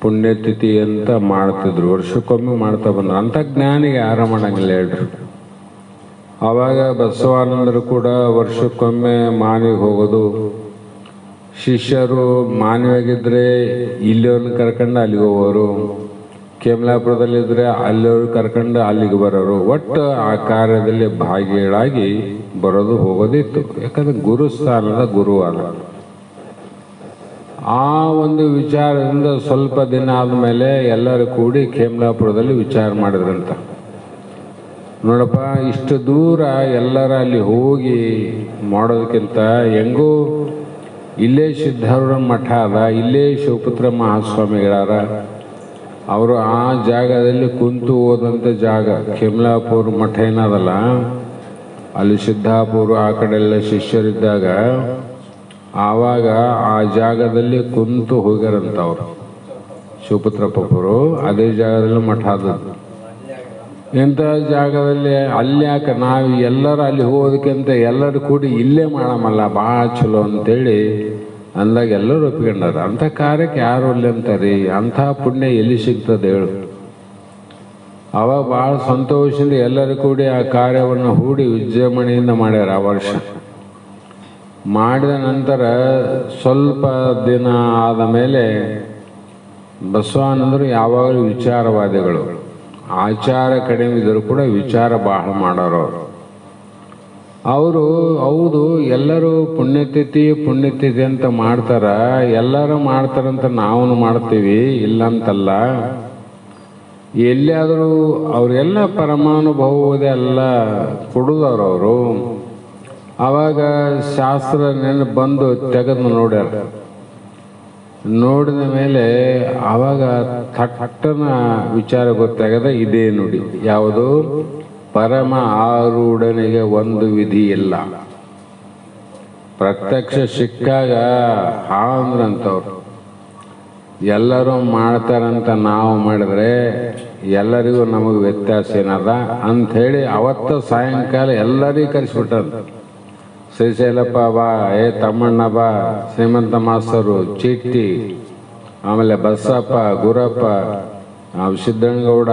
[SPEAKER 2] ಪುಣ್ಯತಿಥಿ ಅಂತ ಮಾಡ್ತಿದ್ರು, ವರ್ಷಕ್ಕೊಮ್ಮೆ ಮಾಡ್ತಾ ಬಂದ್ರು. ಅಂಥ ಜ್ಞಾನಿಗೆ ಯಾರ ಮಾಡಂಗಿಲ್ಲ ಹೇಳ್ರಿ. ಆವಾಗ ಬಸವಾನಂದರು ಕೂಡ ವರ್ಷಕ್ಕೊಮ್ಮೆ ಮಾನಿಗೆ ಹೋಗೋದು, ಶಿಷ್ಯರು ಮಾನವಿಯಾಗಿದ್ದರೆ ಇಲ್ಲಿಯವ್ರನ್ನ ಕರ್ಕೊಂಡು ಅಲ್ಲಿಗೆ ಹೋಗೋರು, ಕೇಮಲಾಪುರದಲ್ಲಿದ್ದರೆ ಅಲ್ಲಿಯವ್ರು ಕರ್ಕೊಂಡು ಅಲ್ಲಿಗೆ ಬರೋರು. ಒಟ್ಟು ಆ ಕಾರ್ಯದಲ್ಲಿ ಭಾಗಿಗಳಾಗಿ ಬರೋದು ಹೋಗೋದಿತ್ತು. ಯಾಕಂದ್ರೆ ಗುರುಸ್ಥಾನದ ಗುರುವಾದ. ಆ ಒಂದು ವಿಚಾರದಿಂದ ಸ್ವಲ್ಪ ದಿನ ಆದಮೇಲೆ ಎಲ್ಲರೂ ಕೂಡಿ ಕೇಮಲಾಪುರದಲ್ಲಿ ವಿಚಾರ ಮಾಡಿದ್ರಂತ. ನೋಡಪ್ಪ, ಇಷ್ಟು ದೂರ ಎಲ್ಲರ ಅಲ್ಲಿ ಹೋಗಿ ಮಾಡೋದಕ್ಕಿಂತ ಹೆಂಗೂ ಇಲ್ಲೇ ಸಿದ್ಧಾರೂಢ ಮಠ ಅದ, ಇಲ್ಲೇ ಶಿವಪುತ್ರ ಮಹಾಸ್ವಾಮಿಗಳಾರ, ಅವರು ಆ ಜಾಗದಲ್ಲಿ ಕುಂತು ಹೋದಂಥ ಜಾಗ. ಕೇಮಲಾಪುರ ಮಠ ಏನದಲ್ಲ, ಅಲ್ಲಿ ಸಿದ್ದಾಪುರ ಆ ಕಡೆ ಎಲ್ಲ ಶಿಷ್ಯರಿದ್ದಾಗ ಆವಾಗ ಆ ಜಾಗದಲ್ಲಿ ಕುಂತು ಹೋಗ್ಯಾರಂತ ಅವರು ಶಿವಪುತ್ರ ಪಪ್ಪರು. ಅದೇ ಜಾಗದಲ್ಲಿ ಮಠ ಆದದ್ದು. ಇಂಥ ಜಾಗದಲ್ಲಿ ಅಲ್ಲಿ ಯಾಕೆ ನಾವು ಎಲ್ಲರೂ ಅಲ್ಲಿ ಹೋಗೋದಕ್ಕಿಂತ ಎಲ್ಲರೂ ಕೂಡಿ ಇಲ್ಲೇ ಮಾಡಮಲ್ಲ, ಭಾಳ ಚಲೋ ಅಂತೇಳಿ ಅಂದಾಗ ಎಲ್ಲರೂ ಒಪ್ಕೊಂಡಾರ. ಅಂಥ ಕಾರ್ಯಕ್ಕೆ ಯಾರು ಅಲ್ಲಿ ಅಂತಾರೀ? ಅಂಥ ಪುಣ್ಯ ಎಲ್ಲಿ ಸಿಗ್ತದೆ ಹೇಳು? ಅವಾಗ ಭಾಳ ಸಂತೋಷದಿಂದ ಎಲ್ಲರೂ ಕೂಡಿ ಆ ಕಾರ್ಯವನ್ನು ಹೂಡಿ ವಿಜೃಂಭಣೆಯಿಂದ ಮಾಡ್ಯಾರ. ಆ ವರ್ಷ ಮಾಡಿದ ನಂತರ ಸ್ವಲ್ಪ ದಿನ ಆದ ಮೇಲೆ ಬಸವಾನಂದರು ಯಾವಾಗಲೂ ವಿಚಾರವಾದಿಗಳು, ಆಚಾರ ಕಡಿಮೆ ಇದ್ದರೂ ಕೂಡ ವಿಚಾರ ಬಹಳ ಮಾಡೋರು ಅವರು. ಹೌದು, ಎಲ್ಲರೂ ಪುಣ್ಯತಿಥಿ ಅಂತ ಮಾಡ್ತಾರ, ಎಲ್ಲರೂ ಮಾಡ್ತಾರಂತ ನಾವು ಮಾಡ್ತೀವಿ, ಇಲ್ಲಂತಲ್ಲ. ಎಲ್ಲಿಯಾದರೂ ಅವರೆಲ್ಲ ಪರಮಾನುಭವದೆಲ್ಲ ಕೊಡುದವ್ರು ಅವರು. ಆವಾಗ ಶಾಸ್ತ್ರ ನೆನಪು ಬಂದು ತೆಗೆದು ನೋಡ್ಯಾರ. ನೋಡಿದ ಮೇಲೆ ಆವಾಗ ಥಟ್ಟನ ವಿಚಾರ ಗೊತ್ತಾಗದ ಇದೇ ನುಡಿ ಯಾವುದು? ಪರಮ ಆರೂಢನಿಗೆ ಒಂದು ವಿಧಿ ಇಲ್ಲ. ಪ್ರತ್ಯಕ್ಷ ಸಿಕ್ಕಾಗ ಹಾ ಅಂದ್ರಂತವ್ರು. ಎಲ್ಲರೂ ಮಾಡ್ತಾರಂತ ನಾವು ಮಾಡಿದ್ರೆ ಎಲ್ಲರಿಗೂ ನಮಗೆ ವ್ಯತ್ಯಾಸ ಏನದ ಅಂಥೇಳಿ ಅವತ್ತು ಸಾಯಂಕಾಲ ಎಲ್ಲರಿಗೂ ಕರೆಸ್ಬಿಟ್ಟರು. ಶ್ರೀಶೈಲಪ್ಪ ಬಾ, ತಮ್ಮಣ್ಣ ಬಾ, ಶ್ರೀಮಂತ ಮಾಸ್ತರು, ಚಿಟ್ಟಿ, ಆಮೇಲೆ ಬಸಪ್ಪ, ಗುರಪ್ಪ, ಸಿದ್ದಣ್ಣಗೌಡ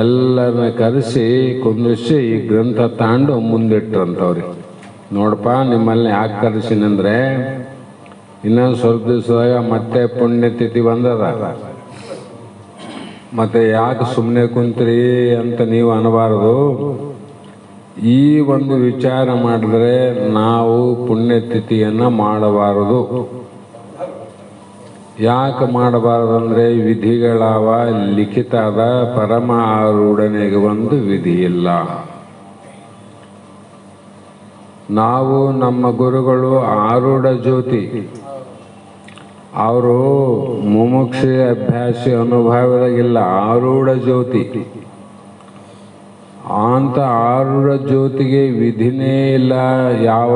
[SPEAKER 2] ಎಲ್ಲರನ್ನ ಕರೆಸಿ ಕುಂದಿಸಿ ಈ ಗ್ರಂಥ ತಗೊಂಡು ಮುಂದಿಟ್ರಂತವ್ರಿಗೆ. ನೋಡಪ್ಪ, ನಿಮ್ಮಲ್ಲಿ ಯಾಕೆ ಕರೆಸಿನಂದ್ರೆ ಇನ್ನೊಂದು ಸ್ವಲ್ಪ ದಿವಸದಾಗ ಮತ್ತೆ ಪುಣ್ಯತಿಥಿ ಬಂದದ, ಮತ್ತೆ ಯಾಕೆ ಸುಮ್ಮನೆ ಕುಂತ್ರಿ ಅಂತ ನೀವು ಅನ್ನಬಾರದು. ಈ ಒಂದು ವಿಚಾರ ಮಾಡಿದ್ರೆ ನಾವು ಪುಣ್ಯತಿಥಿಯನ್ನು ಮಾಡಬಾರದು. ಯಾಕೆ ಮಾಡಬಾರದು ಅಂದರೆ ವಿಧಿಗಳವ, ಲಿಖಿತ ಅದ. ಪರಮ ಆರೂಢನಿಗೆ ಒಂದು ವಿಧಿ ಇಲ್ಲ. ನಾವು ನಮ್ಮ ಗುರುಗಳು ಆರೂಢ ಜ್ಯೋತಿ, ಅವರು ಮುಮುಕ್ಷಿ ಅಭ್ಯಾಸಿ ಅನುಭವದಾಗಿಲ್ಲ, ಆರೂಢ ಜ್ಯೋತಿ. ಅಂತ ಆರೂಢ ಜ್ಯೋತಿಗೆ ವಿಧಿನೇ ಇಲ್ಲ, ಯಾವ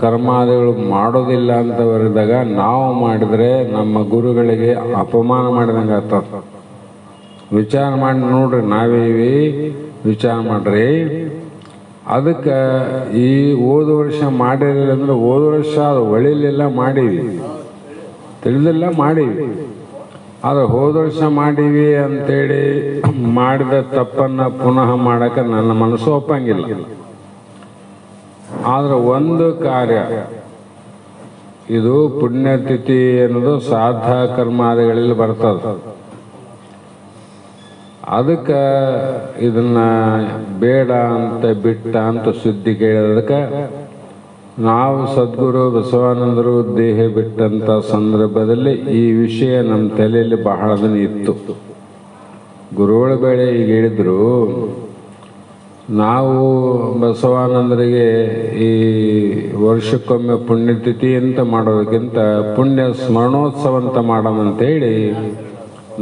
[SPEAKER 2] ಕರ್ಮಾದಿಗಳು ಮಾಡೋದಿಲ್ಲ ಅಂತ ಬರೆದಾಗ ನಾವು ಮಾಡಿದ್ರೆ ನಮ್ಮ ಗುರುಗಳಿಗೆ ಅಪಮಾನ ಮಾಡಿದಂಗೆ ಆಗ್ತದೆ. ವಿಚಾರ ಮಾಡಿ ನೋಡ್ರಿ, ನಾವೇವಿ ವಿಚಾರ ಮಾಡ್ರಿ. ಅದಕ್ಕೆ ಈ ಹೋದ ವರ್ಷ ಮಾಡಿರಲಿಲ್ಲ ಅಂದ್ರೆ ಹೋದ ವರ್ಷ ಅದು ಒಳಿಲಿಲ್ಲ, ಮಾಡೀವಿ, ತಿಳಿದಿಲ್ಲ ಮಾಡೀವಿ. ಆದರೆ ಹೋದ ವರ್ಷ ಮಾಡೀವಿ ಅಂತೇಳಿ ಮಾಡಿದ ತಪ್ಪನ್ನು ಪುನಃ ಮಾಡೋಕ್ಕೆ ನನ್ನ ಮನಸ್ಸು ಒಪ್ಪಂಗಿಲ್ಲ. ಆದರೆ ಒಂದು ಕಾರ್ಯ, ಇದು ಪುಣ್ಯತಿಥಿ ಅನ್ನೋದು ಶ್ರಾದ್ದ ಕರ್ಮಾದಿಗಳಲ್ಲಿ ಬರ್ತದೆ. ಅದಕ್ಕೆ ಇದನ್ನ ಬೇಡ ಅಂತ ಬಿಟ್ಟ ಅಂತ ಸುದ್ದಿ ಕೇಳೋದಕ್ಕೆ ನಾವು ಸದ್ಗುರು ಬಸವಾನಂದರು ದೇಹ ಬಿಟ್ಟಂಥ ಸಂದರ್ಭದಲ್ಲಿ ಈ ವಿಷಯ ನಮ್ಮ ತಲೆಯಲ್ಲಿ ಬಹಳ ದಿನ ಇತ್ತು. ಗುರುಗಳ ಬೇಡ ಈಗ ಹೇಳಿದ್ರು, ನಾವು ಬಸವಾನಂದರಿಗೆ ಈ ವರ್ಷಕ್ಕೊಮ್ಮೆ ಪುಣ್ಯತಿಥಿ ಅಂತ ಮಾಡೋದಕ್ಕಿಂತ ಪುಣ್ಯ ಸ್ಮರಣೋತ್ಸವ ಅಂತ ಮಾಡೋಣಂತೇಳಿ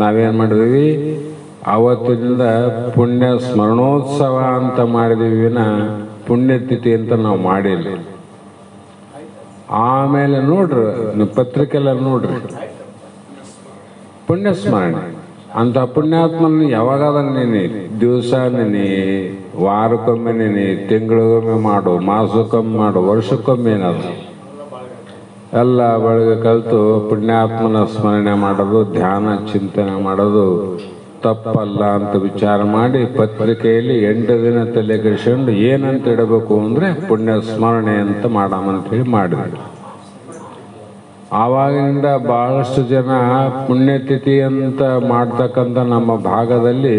[SPEAKER 2] ನಾವೇನು ಮಾಡಿದ್ವಿ, ಆವತ್ತಿನಿಂದ ಪುಣ್ಯ ಸ್ಮರಣೋತ್ಸವ ಅಂತ ಮಾಡಿದೀವಿ ವಿನ ಪುಣ್ಯತಿಥಿ ಅಂತ ನಾವು ಮಾಡಿಲ್ಲ. ಆಮೇಲೆ ನೋಡ್ರಿ, ಪತ್ರಿಕೆಲ್ಲ ನೋಡ್ರಿ, ಪುಣ್ಯ ಸ್ಮರಣೆ ಅಂತ ಪುಣ್ಯಾತ್ಮನ ಯಾವಾಗಾದ ನೆನೆ, ದಿವಸ ನೆನೆ, ವಾರಕ್ಕೊಮ್ಮೆ ನೆನೆ, ತಿಂಗಳಿಗೊಮ್ಮೆ ಮಾಡು, ಮಾಸಕ್ಕೊಮ್ಮೆ ಮಾಡು, ವರ್ಷಕ್ಕೊಮ್ಮೆ ಏನದು ಎಲ್ಲ ಬೆಳಗ್ಗೆ ಕಲಿತು ಪುಣ್ಯಾತ್ಮನ ಸ್ಮರಣೆ ಮಾಡೋದು, ಧ್ಯಾನ ಚಿಂತನೆ ಮಾಡೋದು ತಪ್ಪಲ್ಲ ಅಂತ ವಿಚಾರ ಮಾಡಿ ಪತ್ರಿಕೆಯಲ್ಲಿ 8 ದಿನ ತಲೆ ಕೆಡಿಸ್ಕೊಂಡು ಏನಂತ ಇಡಬೇಕು ಅಂದರೆ ಪುಣ್ಯ ಸ್ಮರಣೆ ಅಂತ ಮಾಡಾಮಂತೇಳಿ ಮಾಡಿದ್ರು. ಆವಾಗಿನಿಂದ ಬಹಳಷ್ಟು ಜನ ಪುಣ್ಯತಿಥಿ ಅಂತ ಮಾಡ್ತಕ್ಕಂಥ ನಮ್ಮ ಭಾಗದಲ್ಲಿ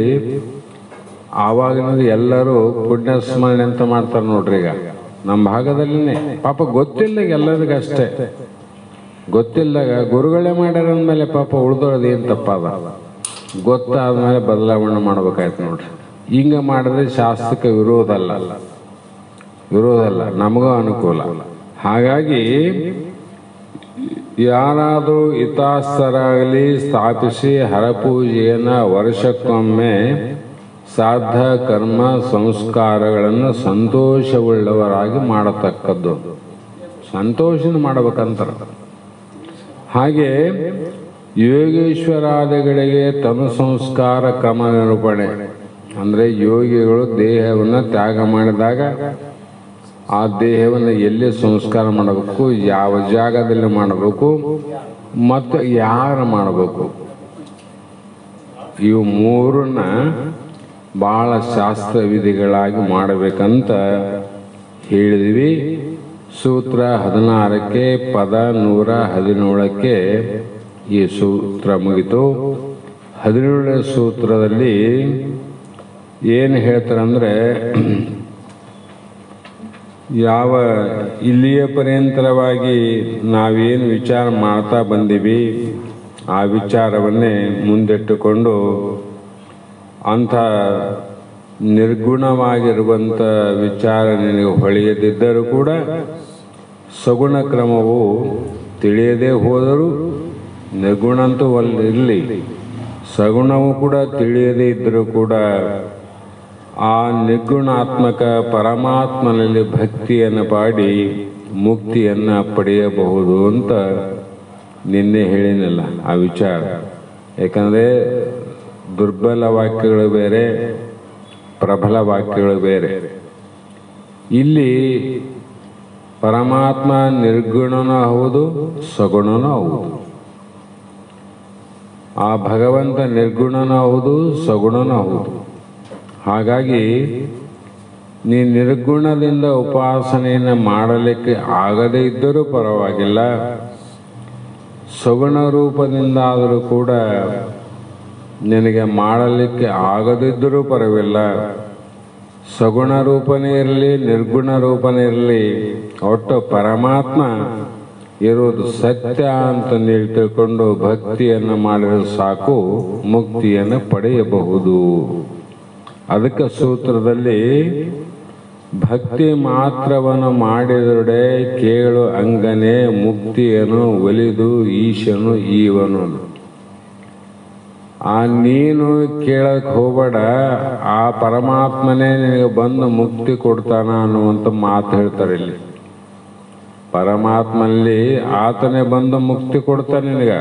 [SPEAKER 2] ಆವಾಗಿನಿಂದ ಎಲ್ಲರೂ ಪುಣ್ಯ ಸ್ಮರಣೆ ಅಂತ ಮಾಡ್ತಾರೆ ನೋಡ್ರಿ. ಈಗ ನಮ್ಮ ಭಾಗದಲ್ಲಿನೇ ಪಾಪ ಗೊತ್ತಿಲ್ಲ ಎಲ್ಲರಿಗೂ, ಅಷ್ಟೇ ಗೊತ್ತಿಲ್ಲದಾಗ ಗುರುಗಳೇ ಮಾಡ್ಯಾರ ಅಂದಮೇಲೆ ಪಾಪ ಉಳ್ದೋಳದು ಏನು ತಪ್ಪದ, ಗೊತ್ತಾದ್ಮೇಲೆ ಬದಲಾವಣೆ ಮಾಡ್ಬೇಕಾಯ್ತು ನೋಡ್ರಿ. ಹಿಂಗೆ ಮಾಡಿದ್ರೆ ಶಾಸ್ತ್ರಕ್ಕೆ ವಿರೋಧ ಅಲ್ಲ, ನಮಗೂ ಅನುಕೂಲ. ಹಾಗಾಗಿ ಯಾರಾದರೂ ಹಿತಾಸ್ಥರಾಗಲಿ ಸ್ಥಾಪಿಸಿ ಹರಪೂಜೆಯನ್ನು ವರ್ಷಕ್ಕೊಮ್ಮೆ ಶ್ರಾದ್ದ ಕರ್ಮ ಸಂಸ್ಕಾರಗಳನ್ನು ಸಂತೋಷವುಳ್ಳವರಾಗಿ ಮಾಡತಕ್ಕದ್ದು, ಸಂತೋಷನ ಮಾಡಬೇಕಂತಾರೆ. ಹಾಗೆ ಯೋಗೇಶ್ವರಾದಿಗಳಿಗೆ ತನು ಸಂಸ್ಕಾರ ಕ್ರಮ ನಿರೂಪಣೆ ಅಂದರೆ ಯೋಗಿಗಳು ದೇಹವನ್ನು ತ್ಯಾಗ ಮಾಡಿದಾಗ ಆ ದೇಹವನ್ನು ಎಲ್ಲಿ ಸಂಸ್ಕಾರ ಮಾಡಬೇಕು, ಯಾವ ಜಾಗದಲ್ಲಿ ಮಾಡಬೇಕು ಮತ್ತು ಯಾರು ಮಾಡಬೇಕು, ಇವು ಮೂರನ್ನ ಭಾಳ ಶಾಸ್ತ್ರ ವಿಧಿಗಳಾಗಿ ಮಾಡಬೇಕಂತ ಹೇಳಿದ್ವಿ. ಸೂತ್ರ 16ಕ್ಕೆ ಪದ 117ಕ್ಕೆ ಈ ಸೂತ್ರ ಮುಗಿತು. 17ನೇ ಸೂತ್ರದಲ್ಲಿ ಏನು ಹೇಳ್ತಾರಂದ್ರೆ, ಯಾವ ಇಲ್ಲಿಯ ಪರ್ಯಂತರವಾಗಿ ನಾವೇನು ವಿಚಾರ ಮಾಡ್ತಾ ಬಂದೀವಿ ಆ ವಿಚಾರವನ್ನೇ ಮುಂದಿಟ್ಟುಕೊಂಡು ಅಂಥ ನಿರ್ಗುಣವಾಗಿರುವಂಥ ವಿಚಾರ ನಿನಗೆ ಹೊಳೆಯದಿದ್ದರೂ ಕೂಡ ಸಗುಣ ಕ್ರಮವು ತಿಳಿಯದೇ ಹೋದರೂ ನಿರ್ಗುಣ ಅಂತೂ ಇರಲಿ, ಸಗುಣವು ಕೂಡ ತಿಳಿಯದೇ ಇದ್ದರೂ ಕೂಡ ಆ ನಿರ್ಗುಣಾತ್ಮಕ ಪರಮಾತ್ಮನಲ್ಲಿ ಭಕ್ತಿಯನ್ನು ಪಾಡಿ ಮುಕ್ತಿಯನ್ನು ಪಡೆಯಬಹುದು ಅಂತ ನಿನ್ನೆ ಹೇಳಿನಲ್ಲ ಆ ವಿಚಾರ. ಯಾಕಂದರೆ ದುರ್ಬಲ ವಾಕ್ಯಗಳು ಬೇರೆ, ಪ್ರಬಲ ವಾಕ್ಯಗಳು ಬೇರೆ. ಇಲ್ಲಿ ಪರಮಾತ್ಮ ನಿರ್ಗುಣನೂ ಹೌದು, ಸಗುಣನೂ ಹೌದು. ಆ ಭಗವಂತ ನಿರ್ಗುಣನೂ ಹೌದು, ಸಗುಣನೂ ಹೌದು. ಹಾಗಾಗಿ ನೀ ನಿರ್ಗುಣದಿಂದ ಉಪಾಸನೆಯನ್ನು ಮಾಡಲಿಕ್ಕೆ ಆಗದೇ ಇದ್ದರೂ ಪರವಾಗಿಲ್ಲ, ಸಗುಣ ರೂಪದಿಂದಾದರೂ ಕೂಡ ನಿನಗೆ ಮಾಡಲಿಕ್ಕೆ ಆಗದಿದ್ದರೂ ಪರವಿಲ್ಲ. ಸಗುಣ ರೂಪನೇ ಇರಲಿ, ನಿರ್ಗುಣ ರೂಪನೇ ಇರಲಿ, ಒಟ್ಟು ಪರಮಾತ್ಮ ಇರುವುದು ಸತ್ಯ ಅಂತ ನೀವು ತಿಳ್ಕೊಂಡು ಭಕ್ತಿಯನ್ನು ಮಾಡಿದರೆ ಸಾಕು, ಮುಕ್ತಿಯನ್ನು ಪಡೆಯಬಹುದು. ಅದಕ್ಕೆ ಸೂತ್ರದಲ್ಲಿ ಭಕ್ತಿ ಮಾತ್ರವನ್ನು ಮಾಡಿದೊಡೆ ಕೇಳು ಅಂಗನೆ ಮುಕ್ತಿಯನ್ನು ಒಲಿದು ಈಶನು ಈವನು. ಆ ನೀನು ಕೇಳಕ್ಕೆ ಹೋಗಬೇಡ, ಆ ಪರಮಾತ್ಮನೇ ನಿನಗೆ ಬಂದು ಮುಕ್ತಿ ಕೊಡ್ತಾನ ಅನ್ನುವಂಥ ಮಾತು ಹೇಳ್ತಾರೆ ಇಲ್ಲಿ. ಪರಮಾತ್ಮನಲ್ಲಿ ಆತನೇ ಬಂದು ಮುಕ್ತಿ ಕೊಡ್ತಾನೆ ನಿನಗೆ.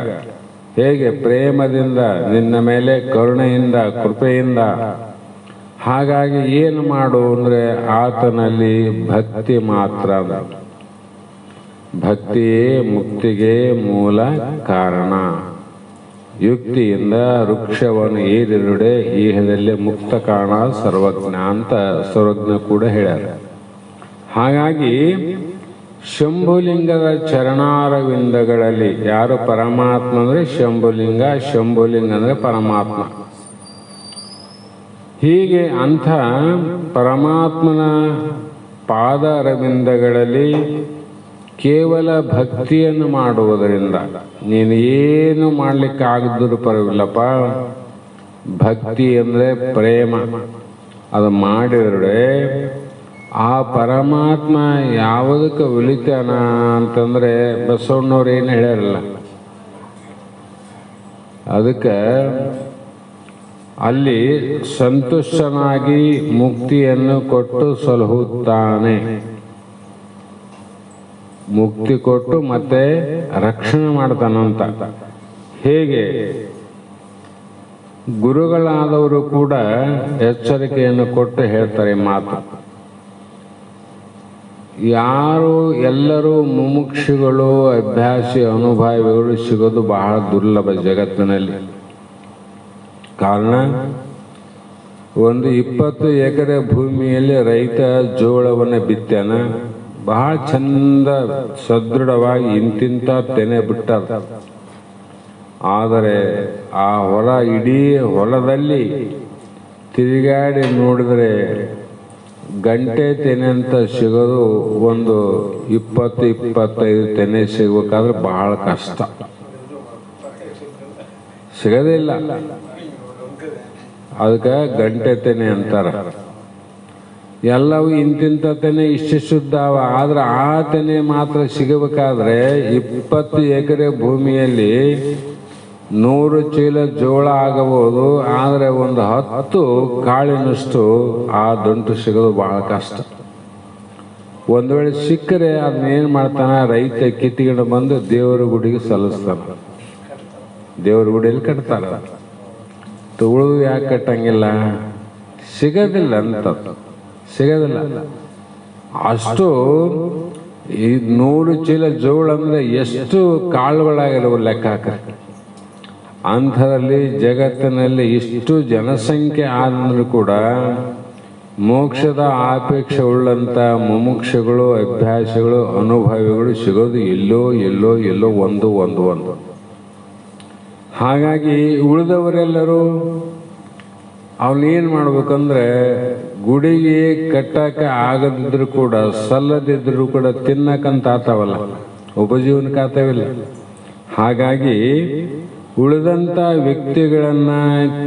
[SPEAKER 2] ಹೇಗೆ? ಪ್ರೇಮದಿಂದ, ನಿನ್ನ ಮೇಲೆ ಕರುಣೆಯಿಂದ, ಕೃಪೆಯಿಂದ. ಹಾಗಾಗಿ ಏನು ಮಾಡು ಅಂದರೆ ಆತನಲ್ಲಿ ಭಕ್ತಿ ಮಾತ್ರ. ಭಕ್ತಿಯೇ ಮುಕ್ತಿಗೆ ಮೂಲ ಕಾರಣ. ಯುಕ್ತಿಯಿಂದ ವೃಕ್ಷವನ್ನು ಏರಿರುಡೆ ಈಹದಲ್ಲಿ ಮುಕ್ತ ಕಾರಣ ಸರ್ವಜ್ಞ ಅಂತ ಸರ್ವಜ್ಞ ಕೂಡ ಹೇಳ್ಯಾರ. ಹಾಗಾಗಿ ಶಂಭುಲಿಂಗದ ಚರಣಾರವಿಂದಗಳಲ್ಲಿ ಯಾರು ಪರಮಾತ್ಮ ಅಂದರೆ ಶಂಭುಲಿಂಗ, ಶಂಭುಲಿಂಗ ಅಂದರೆ ಪರಮಾತ್ಮ. ಹೀಗೆ ಅಂಥ ಪರಮಾತ್ಮನ ಪಾದ ಅರವಿಂದಗಳಲ್ಲಿ ಕೇವಲ ಭಕ್ತಿಯನ್ನು ಮಾಡುವುದರಿಂದ, ನೀನು ಏನು ಮಾಡಲಿಕ್ಕೆ ಆಗದಿದ್ರೂ ಪರವಿಲ್ಲಪ್ಪ, ಭಕ್ತಿ ಅಂದರೆ ಪ್ರೇಮ, ಅದು ಮಾಡಿದ್ರೆ ಆ ಪರಮಾತ್ಮ ಯಾವುದಕ್ಕೆ ಒಲಿತಾನ ಅಂತಂದರೆ ಬಸವಣ್ಣವ್ರು ಏನು ಹೇಳ್ಯಾರಲ್ಲ, ಅದಕ್ಕೆ ಅಲ್ಲಿ ಸಂತುಷ್ಟನಾಗಿ ಮುಕ್ತಿಯನ್ನು ಕೊಟ್ಟು ಸಲಹುತ್ತಾನೆ. ಮುಕ್ತಿ ಕೊಟ್ಟು ಮತ್ತೆ ರಕ್ಷಣೆ ಮಾಡ್ತಾನಂತ. ಹೇಗೆ? ಗುರುಗಳಾದವರು ಕೂಡ ಎಚ್ಚರಿಕೆಯನ್ನು ಕೊಟ್ಟು ಹೇಳ್ತಾರೆ ಮಾತು. ಯಾರು ಎಲ್ಲರೂ ಮುಮುಕ್ಷುಗಳು, ಅಭ್ಯಾಸಿ, ಅನುಭವಿಗಳು ಸಿಗೋದು ಬಹಳ ದುರ್ಲಭ ಜಗತ್ತಿನಲ್ಲಿ. ಕಾರಣ, ಒಂದು 20 ಎಕರೆ ಭೂಮಿಯಲ್ಲಿ ರೈತ ಜೋಳವನ್ನು ಬಿತ್ತಾನ, ಬಹಳ ಚಂದ ಸದೃಢವಾಗಿ ಇಂತಿಂತ ತೆನೆ ಬಿಟ್ಟಾರ. ಆದರೆ ಆ ಹೊಲ, ಇಡೀ ಹೊಲದಲ್ಲಿ ತಿರುಗಾಡಿ ನೋಡಿದ್ರೆ ಗಂಟೆ ತೆನೆ ಅಂತ ಸಿಗೋದು ಒಂದು 20-25 ತೆನೆ ಸಿಗಬೇಕಾದ್ರೆ ಬಹಳ ಕಷ್ಟ, ಸಿಗೋದಿಲ್ಲ. ಅದಕ್ಕೆ ಗಂಟೆ ತೆನೆ ಅಂತಾರ. ಎಲ್ಲವೂ ಇಂತಿಂತ ತೆನೆ ಇಷ್ಟಿದ್ದಾವ. ಆದ್ರೆ ಆ ತೆನೆ ಮಾತ್ರ ಸಿಗಬೇಕಾದ್ರೆ 20 ಎಕರೆ ಭೂಮಿಯಲ್ಲಿ 100 ಚೀಲ ಜೋಳ ಆಗಬಹುದು. ಆದರೆ ಒಂದು 10 ಕಾಳಿನಷ್ಟು ಆ ದಂಟು ಸಿಗೋದು ಬಹಳ ಕಷ್ಟ. ಒಂದು ವೇಳೆ ಸಿಕ್ಕರೆ ಅದನ್ನೇನು ಮಾಡ್ತಾನ, ರೈತ ಕಿತ್ತಿಕೊಂಡು ಬಂದು ದೇವರ ಗುಡಿಗೆ ಸಲ್ಲಿಸ್ತಾನ. ದೇವರ ಗುಡಿಯಲ್ಲಿ ಕಟ್ತಾರ. ಉಳಿದು ಯಾಕೆ ಕಟ್ಟಂಗಿಲ್ಲ? ಸಿಗೋದಿಲ್ಲ ಅಂತ, ಸಿಗೋದಿಲ್ಲ. ಅಷ್ಟು ಈ 100 ಚೀಲ ಜೋಳ ಅಂದ್ರೆ ಎಷ್ಟು ಕಾಳುಗಳಾಗಿರುವ ಲೆಕ್ಕ ಹಾಕ. ಅಂಥದ್ರಲ್ಲಿ ಜಗತ್ತಿನಲ್ಲಿ ಇಷ್ಟು ಜನಸಂಖ್ಯೆ ಆದರೂ ಕೂಡ ಮೋಕ್ಷದ ಆಪೇಕ್ಷೆ ಉಳ್ಳಂಥ ಮುಮುಕ್ಷಗಳು, ಅಭ್ಯಾಸಗಳು, ಅನುಭವಿಗಳು ಸಿಗೋದು ಎಲ್ಲೋ ಎಲ್ಲೋ ಎಲ್ಲೋ ಒಂದು. ಹಾಗಾಗಿ ಉಳಿದವರೆಲ್ಲರೂ ಅವನೇನು ಮಾಡ್ಬೇಕಂದ್ರೆ, ಗುಡಿಗೆ ಕಟ್ಟಕ್ಕೆ ಆಗದಿದ್ರು ಕೂಡ, ಸಲ್ಲದಿದ್ರು ಕೂಡ ತಿನ್ನಕ್ಕಂತ ಆತಾವಲ್ಲ, ಉಪಜೀವನಕ್ಕೆ ಆತಾವಿಲ್ಲ. ಹಾಗಾಗಿ ಉಳಿದಂಥ ವ್ಯಕ್ತಿಗಳನ್ನು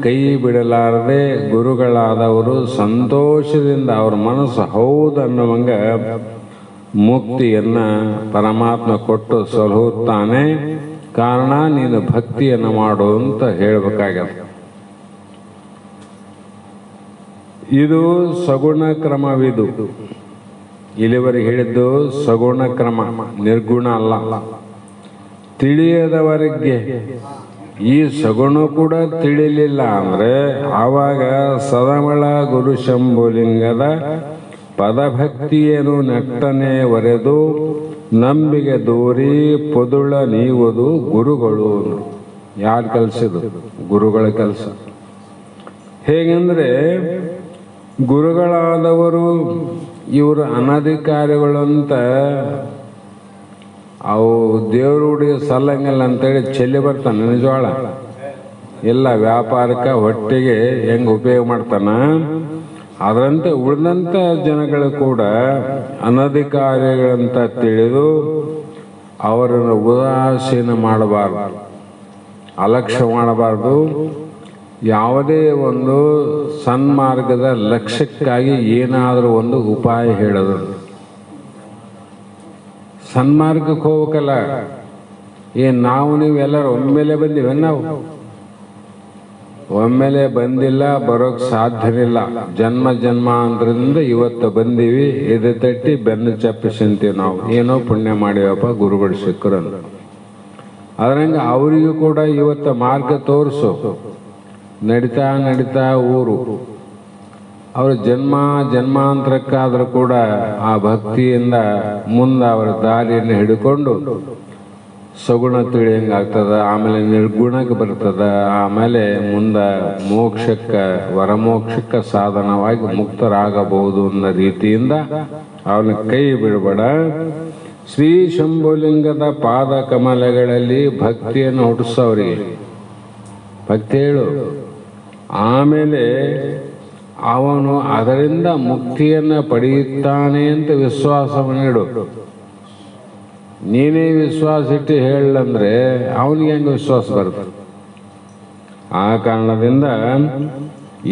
[SPEAKER 2] ಕೈ ಬಿಡಲಾರದೆ ಗುರುಗಳಾದವರು ಸಂತೋಷದಿಂದ ಅವ್ರ ಮನಸ್ಸು ಹೌದು ಅನ್ನುವಂಗ ಮುಕ್ತಿಯನ್ನು ಪರಮಾತ್ಮ ಕೊಟ್ಟು ಸಲಹುತ್ತಾನೆ. ಕಾರಣ ನೀನು ಭಕ್ತಿಯನ್ನು ಮಾಡು ಅಂತ ಹೇಳಬೇಕಾಗತ್ತೆ. ಇದು ಸಗುಣ ಕ್ರಮವಿದು. ಇಲ್ಲಿವರೆಗೆ ಹೇಳಿದ್ದು ಸಗುಣ ಕ್ರಮ, ನಿರ್ಗುಣ ಅಲ್ಲ. ತಿಳಿಯದವರಿಗೆ ಈ ಸಗುಣ ಕೂಡ ತಿಳಿಲಿಲ್ಲ ಅಂದರೆ ಆವಾಗ ಸದಮಳ ಗುರು ಶಂಭುಲಿಂಗದ ಪದಭಕ್ತಿಯನ್ನು ನೆಟ್ಟನೆ ಒರೆದು ನಂಬಿಗೆ ದೂರಿ ಪೊದುಳ ನೀವುದು ಗುರುಗಳು. ಯಾರು ಕಲಿಸಿದು? ಗುರುಗಳ ಕೆಲಸ. ಹೇಗೆಂದರೆ ಗುರುಗಳಾದವರು ಇವರು ಅನಧಿಕಾರಿಗಳಂತ ಅವು ದೇವ್ರುಡಿ ಸಲ್ಲಂಗಲ್ಲ ಅಂತೇಳಿ ಚೆಲ್ಲಿ ಬರ್ತಾನೆ ನಿಜವಾಳ. ಎಲ್ಲ ವ್ಯಾಪಾರಕ್ಕೆ ಹೊಟ್ಟೆಗೆ ಹೆಂಗೆ ಉಪಯೋಗ ಮಾಡ್ತಾನ, ಅದರಂತೆ ಉಳಿದಂಥ ಜನಗಳು ಕೂಡ ಅನಧಿಕಾರಿಗಳಂತ ತಿಳಿದು ಅವರನ್ನು ಉದಾಸೀನ ಮಾಡಬಾರ್ದು, ಅಲಕ್ಷ್ಯ ಮಾಡಬಾರ್ದು. ಯಾವುದೇ ಒಂದು ಸನ್ಮಾರ್ಗದ ಲಕ್ಷ್ಯಕ್ಕಾಗಿ ಏನಾದರೂ ಒಂದು ಉಪಾಯ ಹೇಳೋದು. ಸನ್ಮಾರ್ಗಕ್ಕೆ ಹೋಗ್ಬೇಕಲ್ಲ. ನಾವು ನೀವೆಲ್ಲರೂ ಒಮ್ಮೆಲೆ ಬಂದಿವೆ, ನಾವು ಒಮ್ಮೆಲೆ ಬಂದಿಲ್ಲ, ಬರೋಕ್ಕೆ ಸಾಧ್ಯವಿಲ್ಲ. ಜನ್ಮ ಜನ್ಮಾಂತರದಿಂದ ಇವತ್ತು ಬಂದೀವಿ, ಎದೆ ತಟ್ಟಿ ಬೆನ್ನು ಚಪ್ಪಿಸಂತೀವಿ. ನಾವು ಏನೋ ಪುಣ್ಯ ಮಾಡಿವಪ್ಪ ಗುರುಗಳು ಸಿಕ್ಕರಂತ. ಅದರಂಗೆ ಅವರಿಗೂ ಕೂಡ ಇವತ್ತು ಮಾರ್ಗ ತೋರಿಸು. ನಡಿತಾ ನಡಿತಾ ಊರು ಅವರು ಜನ್ಮಾಂತರಕ್ಕಾದರೂ ಕೂಡ ಆ ಭಕ್ತಿಯಿಂದ ಮುಂದೆ ಅವರ ದಾರಿಯನ್ನು ಹಿಡ್ಕೊಂಡು ಸಗುಣ ತಿಳಿಯಂಗಾಗ್ತದ. ಆಮೇಲೆ ನಿರ್ಗುಣಕ್ಕೆ ಬರ್ತದ. ಆಮೇಲೆ ಮುಂದೆ ಮೋಕ್ಷಕ್ಕೆ, ವರಮೋಕ್ಷಕ್ಕೆ ಸಾಧನವಾಗಿ ಮುಕ್ತರಾಗಬಹುದು ಅನ್ನೋ ರೀತಿಯಿಂದ ಅವನ ಕೈ ಬಿಡಬೇಡ. ಶ್ರೀ ಶಂಭುಲಿಂಗದ ಪಾದ ಕಮಲಗಳಲ್ಲಿ ಭಕ್ತಿಯನ್ನು ಹುಟ್ಟಿಸೋರಿಗೆ ಭಕ್ತಿ ಹೇಳು. ಆಮೇಲೆ ಅವನು ಅದರಿಂದ ಮುಕ್ತಿಯನ್ನು ಪಡೆಯುತ್ತಾನೆ ಅಂತ ವಿಶ್ವಾಸವನ್ನು ಇಡು. ನೀನೇ ವಿಶ್ವಾಸ ಇಟ್ಟು ಹೇಳಂದ್ರೆ ಅವನಿಗೆ ಹೆಂಗೆ ವಿಶ್ವಾಸ ಬರುತ್ತೆ? ಆ ಕಾರಣದಿಂದ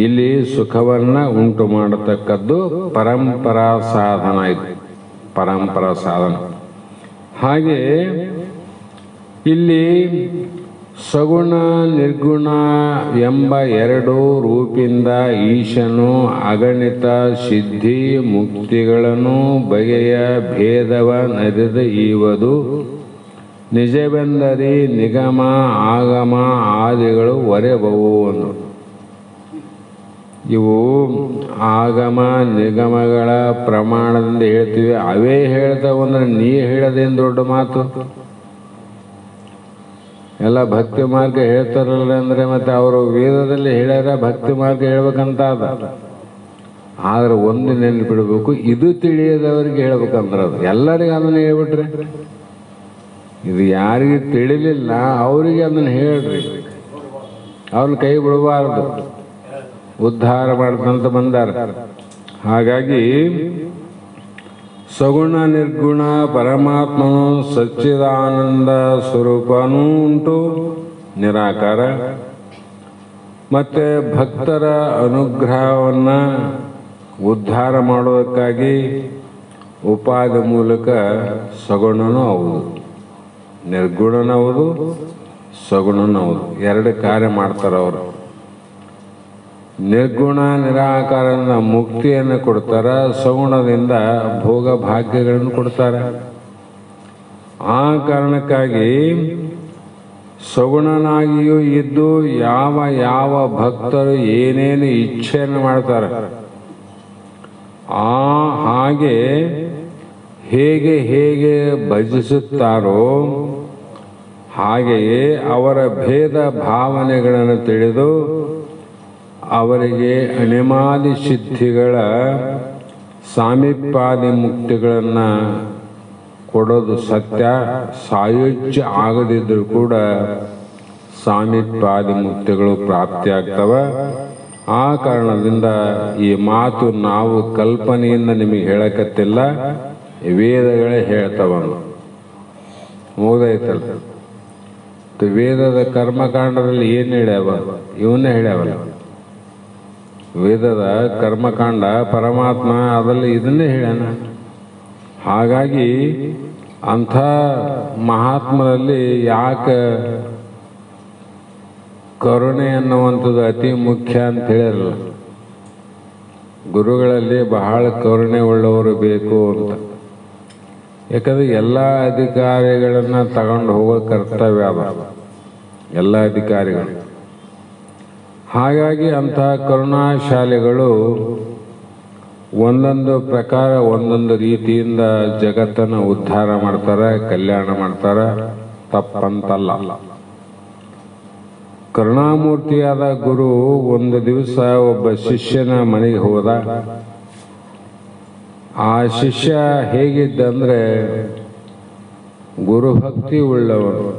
[SPEAKER 2] ಇಲ್ಲಿ ಸುಖವನ್ನು ಉಂಟು ಮಾಡತಕ್ಕದ್ದು ಪರಂಪರಾ ಸಾಧನ. ಇದು ಪರಂಪರಾ ಸಾಧನ. ಹಾಗೆ ಇಲ್ಲಿ ಸಗುಣ ನಿರ್ಗುಣ ಎಂಬ ಎರಡು ರೂಪಿಂದ ಈಶನು ಅಗಣಿತ ಸಿದ್ಧಿ ಮುಕ್ತಿಗಳನ್ನು ಬಗೆಯ ಭೇದವ ನರಿದ ಈವದು ನಿಜವೆಂದರಿ ನಿಗಮ ಆಗಮ ಆದಿಗಳು ಒರೆಬವು ಅನ್ನು. ಇವು ಆಗಮ ನಿಗಮಗಳ ಪ್ರಮಾಣದಿಂದ ಹೇಳ್ತೀವಿ. ಅವೇ ಹೇಳ್ತಾವಂದ್ರೆ ನೀ ಹೇಳೋದೇನು ದೊಡ್ಡ ಮಾತು? ಎಲ್ಲ ಭಕ್ತಿ ಮಾರ್ಗ ಹೇಳ್ತಾರಲ್ಲ ಅಂದರೆ ಮತ್ತೆ ಅವರು ವೇದದಲ್ಲಿ ಹೇಳ್ಯಾರ ಭಕ್ತಿ ಮಾರ್ಗ ಹೇಳ್ಬೇಕಂತ ಅದ. ಆದ್ರೆ ಒಂದು ನೆನಪಿಡ್ಬೇಕು, ಇದು ತಿಳಿಯದವ್ರಿಗೆ ಹೇಳ್ಬೇಕಂದ್ರೆ ಅದು ಎಲ್ಲರಿಗೆ ಅದನ್ನು ಹೇಳ್ಬಿಟ್ರೆ, ಇದು ಯಾರಿಗೆ ತಿಳಿಲಿಲ್ಲ ಅವರಿಗೆ ಅದನ್ನು ಹೇಳ್ರಿ. ಅವ್ರನ್ನ ಕೈ ಬಿಡಬಾರ್ದು, ಉದ್ಧಾರ ಮಾಡ್ತಂತ ಬಂದಾರ. ಹಾಗಾಗಿ ಸಗುಣ ನಿರ್ಗುಣ ಪರಮಾತ್ಮನು ಸಚ್ಚಿದಾನಂದ ಸ್ವರೂಪನೂ ಉಂಟು, ನಿರಾಕಾರ. ಮತ್ತು ಭಕ್ತರ ಅನುಗ್ರಹವನ್ನು ಉದ್ಧಾರ ಮಾಡೋದಕ್ಕಾಗಿ ಉಪಾಧಿ ಮೂಲಕ ಸಗುಣನೂ ಹೌದು, ನಿರ್ಗುಣನೂ ಹೌದು, ಸಗುಣನೂ ಹೌದು. ಎರಡು ಕಾರ್ಯ ಮಾಡ್ತಾರೆ ಅವರು. ನಿರ್ಗುಣ ನಿರಾಕಾರದಿಂದ ಮುಕ್ತಿಯನ್ನು ಕೊಡ್ತಾರೆ, ಸಗುಣದಿಂದ ಭೋಗ ಭಾಗ್ಯಗಳನ್ನು ಕೊಡ್ತಾರೆ. ಆ ಕಾರಣಕ್ಕಾಗಿ ಸಗುಣನಾಗಿಯೂ ಇದ್ದು ಯಾವ ಯಾವ ಭಕ್ತರು ಏನೇನು ಇಚ್ಛೆಯನ್ನು ಮಾಡ್ತಾರೆ, ಹಾಗೆ ಹೇಗೆ ಹೇಗೆ ಭಜಿಸುತ್ತಾರೋ ಹಾಗೆಯೇ ಅವರ ಭೇದ ಭಾವನೆಗಳನ್ನು ತಿಳಿದು ಅವರಿಗೆ ಅಣಿಮಾದಿ ಸಿದ್ಧಿಗಳ ಸಾಮೀಪ್ಯಾದಿ ಮುಕ್ತಿಗಳನ್ನು ಕೊಡೋದು ಸತ್ಯ. ಸಾಯುಜ್ಯ ಆಗದಿದ್ದರೂ ಕೂಡ ಸಾಮೀಪ್ಯಾದಿ ಮುಕ್ತಿಗಳು ಪ್ರಾಪ್ತಿಯಾಗ್ತವೆ. ಆ ಕಾರಣದಿಂದ ಈ ಮಾತು ನಾವು ಕಲ್ಪನೆಯಿಂದ ನಿಮಗೆ ಹೇಳಕತ್ತಿಲ್ಲ, ವೇದಗಳೇ ಹೇಳ್ತವ. ಮುಗ್ದೈತಲ್ಲ. ವೇದದ ಕರ್ಮಕಾಂಡದಲ್ಲಿ ಏನು ಹೇಳ್ಯಾವ? ಇವನ್ನೇ ಹೇಳ್ಯಾವಲ್ಲ. ವೇದದ ಕರ್ಮಕಾಂಡ ಪರಮಾತ್ಮ ಅದರಲ್ಲಿ ಇದನ್ನೇ ಹೇಳ್ಯಾನ. ಹಾಗಾಗಿ ಅಂಥ ಮಹಾತ್ಮರಲ್ಲಿ ಯಾಕೆ ಕರುಣೆ ಅನ್ನುವಂಥದ್ದು ಅತಿ ಮುಖ್ಯ ಅಂತ ಹೇಳಿರಲ್ಲ. ಗುರುಗಳಲ್ಲಿ ಬಹಳ ಕರುಣೆ ಉಳ್ಳವರು ಬೇಕು ಅಂತ. ಯಾಕಂದರೆ ಎಲ್ಲ ಅಧಿಕಾರಿಗಳನ್ನು ತಗೊಂಡು ಹೋಗೋ ಕರ್ತವ್ಯ ಅದ ಎಲ್ಲ ಅಧಿಕಾರಿಗಳು. ಹಾಗಾಗಿ ಅಂತಹ ಕರುಣಾಶಾಲಿಗಳು ಒಂದೊಂದು ಪ್ರಕಾರ ಒಂದೊಂದು ರೀತಿಯಿಂದ ಜಗತ್ತನ್ನು ಉದ್ಧಾರ ಮಾಡ್ತಾರೆ, ಕಲ್ಯಾಣ ಮಾಡ್ತಾರೆ, ತಪ್ಪಂತಲ್ಲ. ಕರುಣಾಮೂರ್ತಿಯಾದ ಗುರು ಒಂದು ದಿವಸ ಒಬ್ಬ ಶಿಷ್ಯನ ಮನೆಗೆ ಹೋದ. ಆ ಶಿಷ್ಯ ಹೇಗಿದ್ದಂದ್ರೆ ಗುರುಭಕ್ತಿ ಉಳ್ಳವನು.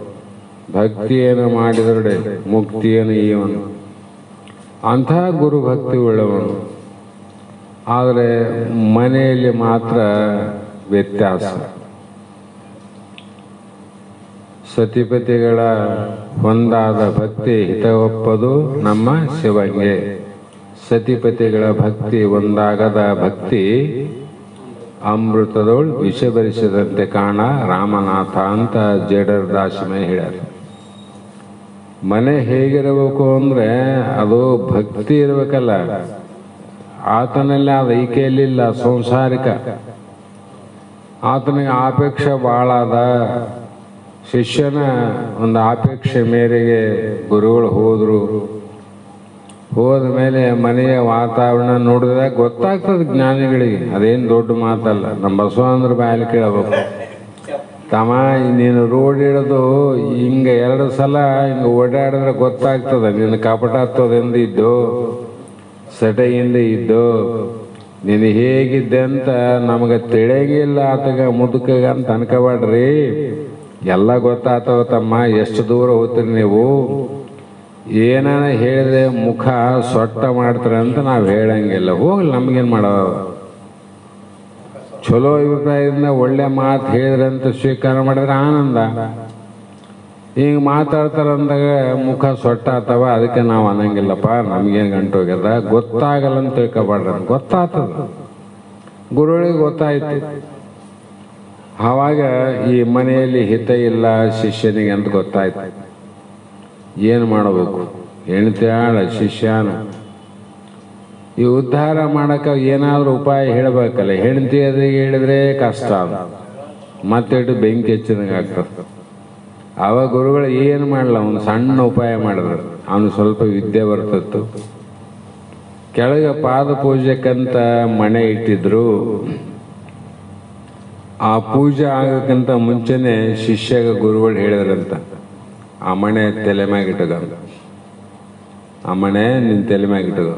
[SPEAKER 2] ಭಕ್ತಿಯನ್ನು ಮಾಡಿದರಡೆ ಮುಕ್ತಿಯನ್ನು ಇವನು. ಅಂಥ ಗುರುಭಕ್ತಿ ಉಳ್ಳವನು. ಆದರೆ ಮನೆಯಲ್ಲಿ ಮಾತ್ರ ವ್ಯತ್ಯಾಸ. ಸತಿಪತಿಗಳ ಒಂದಾದ ಭಕ್ತಿ ಹಿತವಪ್ಪದು ನಮ್ಮ ಶಿವಂಗೆ. ಸತಿಪತಿಗಳ ಭಕ್ತಿ ಒಂದಾಗದ ಭಕ್ತಿ ಅಮೃತದೋಳು ವಿಷ ಭರಿಸಿದಂತೆ ಕಾಣ ರಾಮನಾಥ ಅಂತ ಜೇಡರ ದಾಸಿಮೆ ಹೇಳ್ಯಾರ. ಮನೆ ಹೇಗಿರಬೇಕು ಅಂದರೆ ಅದು ಭಕ್ತಿ ಇರಬೇಕಲ್ಲ. ಆತನಲ್ಲಿ ಅದು ಐಕ್ಯಲಿಲ್ಲ, ಸಂಸಾರಿಕ. ಆತನಿಗೆ ಆಪೇಕ್ಷೆ ಭಾಳ ಅದ. ಶಿಷ್ಯನ ಒಂದು ಆಪೇಕ್ಷೆ ಮೇರೆಗೆ ಗುರುಗಳು ಹೋದರು. ಹೋದ ಮೇಲೆ ಮನೆಯ ವಾತಾವರಣ ನೋಡಿದಾಗ ಗೊತ್ತಾಗ್ತದೆ ಜ್ಞಾನಿಗಳಿಗೆ. ಅದೇನು ದೊಡ್ಡ ಮಾತಲ್ಲ. ನಮ್ಮ ಬಸವಂದ್ರ ಬಾಯಲ್ಲಿ ಕೇಳಬೇಕು, ತಮ್ಮ ನೀನು ರೋಡ್ ಹಿಡಿದು ಹಿಂಗೆ 2 ಸಲ ಹಿಂಗೆ ಓಡಾಡಿದ್ರೆ ಗೊತ್ತಾಗ್ತದೆ ನಿನ್ನ ಕಪಟತ್ವದಿಂದ ಇದ್ದು, ಸಟೆಯಿಂದ ಇದ್ದು, ನೀನು ಹೇಗಿದ್ದೆ ಅಂತ ನಮಗೆ ತಿಳಿಯಂಗಿಲ್ಲ. ಆತಗ ಮುದುಕಗ ಅಂತ ಅನ್ಕೋಬೇಡ್ರಿ, ಎಲ್ಲ ಗೊತ್ತಾಗ್ತವ ತಮ್ಮ. ಎಷ್ಟು ದೂರ ಹೋಗ್ತೀರಿ ನೀವು? ಏನಾನ ಹೇಳಿದ್ರೆ ಮುಖ ಸೊಟ್ಟ ಮಾಡ್ತಾರೆ ಅಂತ ನಾವು ಹೇಳಂಗಿಲ್ಲ. ಹೋಗ್ಲಿ, ನಮಗೇನು ಮಾಡೋದು? ಚಲೋ ಅಭಿಪ್ರಾಯದಿಂದ ಒಳ್ಳೆ ಮಾತು ಹೇಳಿದ್ರೆ ಅಂತ ಸ್ವೀಕಾರ ಮಾಡಿದ್ರೆ ಆನಂದ. ಹಿಂಗೆ ಮಾತಾಡ್ತಾರಂದಾಗ ಮುಖ ಸೊಟ್ಟ ಆಗ್ತವ, ಅದಕ್ಕೆ ನಾವು ಅನ್ನಂಗಿಲ್ಲಪ್ಪ, ನಮಗೇನು ಗಂಟೋಗ್ಯದ, ಗೊತ್ತಾಗಲ್ಲ ಅಂತ ತಿಳ್ಕೊಬಾರ್ದು. ಗೊತ್ತಾಗ್ತದ, ಗುರುಗಳಿಗೆ ಗೊತ್ತಾಯ್ತು. ಆವಾಗ ಈ ಮನೆಯಲ್ಲಿ ಹಿತ ಇಲ್ಲ ಶಿಷ್ಯನಿಗೆ ಅಂತ ಗೊತ್ತಾಯ್ತು. ಏನು ಮಾಡಬೇಕು? ಹೆಣ್ತಾಳ ಶಿಷ್ಯನ ಈ ಉದ್ಧಾರ ಮಾಡೋಕೆ ಏನಾದರೂ ಉಪಾಯ ಹೇಳಬೇಕಲ್ಲ. ಹೆಂಡತಿ ಅದ್ರಿಗೆ ಹೇಳಿದ್ರೆ ಕಷ್ಟ, ಮತ್ತಿಟ್ಟು ಬೆಂಕಿ ಹೆಚ್ಚಿದಂಗೆ ಆಗ್ತದೆ. ಆವಾಗ ಗುರುಗಳು ಏನು ಮಾಡಲ್ಲ, ಒಂದು ಸಣ್ಣ ಉಪಾಯ ಮಾಡಿದ್ರು. ಅವನು ಸ್ವಲ್ಪ ವಿದ್ಯೆ ಬರ್ತಿತ್ತು. ಕೆಳಗೆ ಪಾದ ಪೂಜೆಕ್ಕಂತ ಮಣೆ ಇಟ್ಟಿದ್ರು. ಆ ಪೂಜೆ ಆಗಕ್ಕಿಂತ ಮುಂಚೆನೆ ಶಿಷ್ಯಗ ಗುರುಗಳು ಹೇಳಿದ್ರಂತ, ಆ ಮಣೆ ತಲೆ ಮ್ಯಾಗ ಇಟ್ಟಗ, ಆ ಮಣೆ ನಿನ್ನ ತಲೆ ಮ್ಯಾಗ ಇಟ್ಟಗ.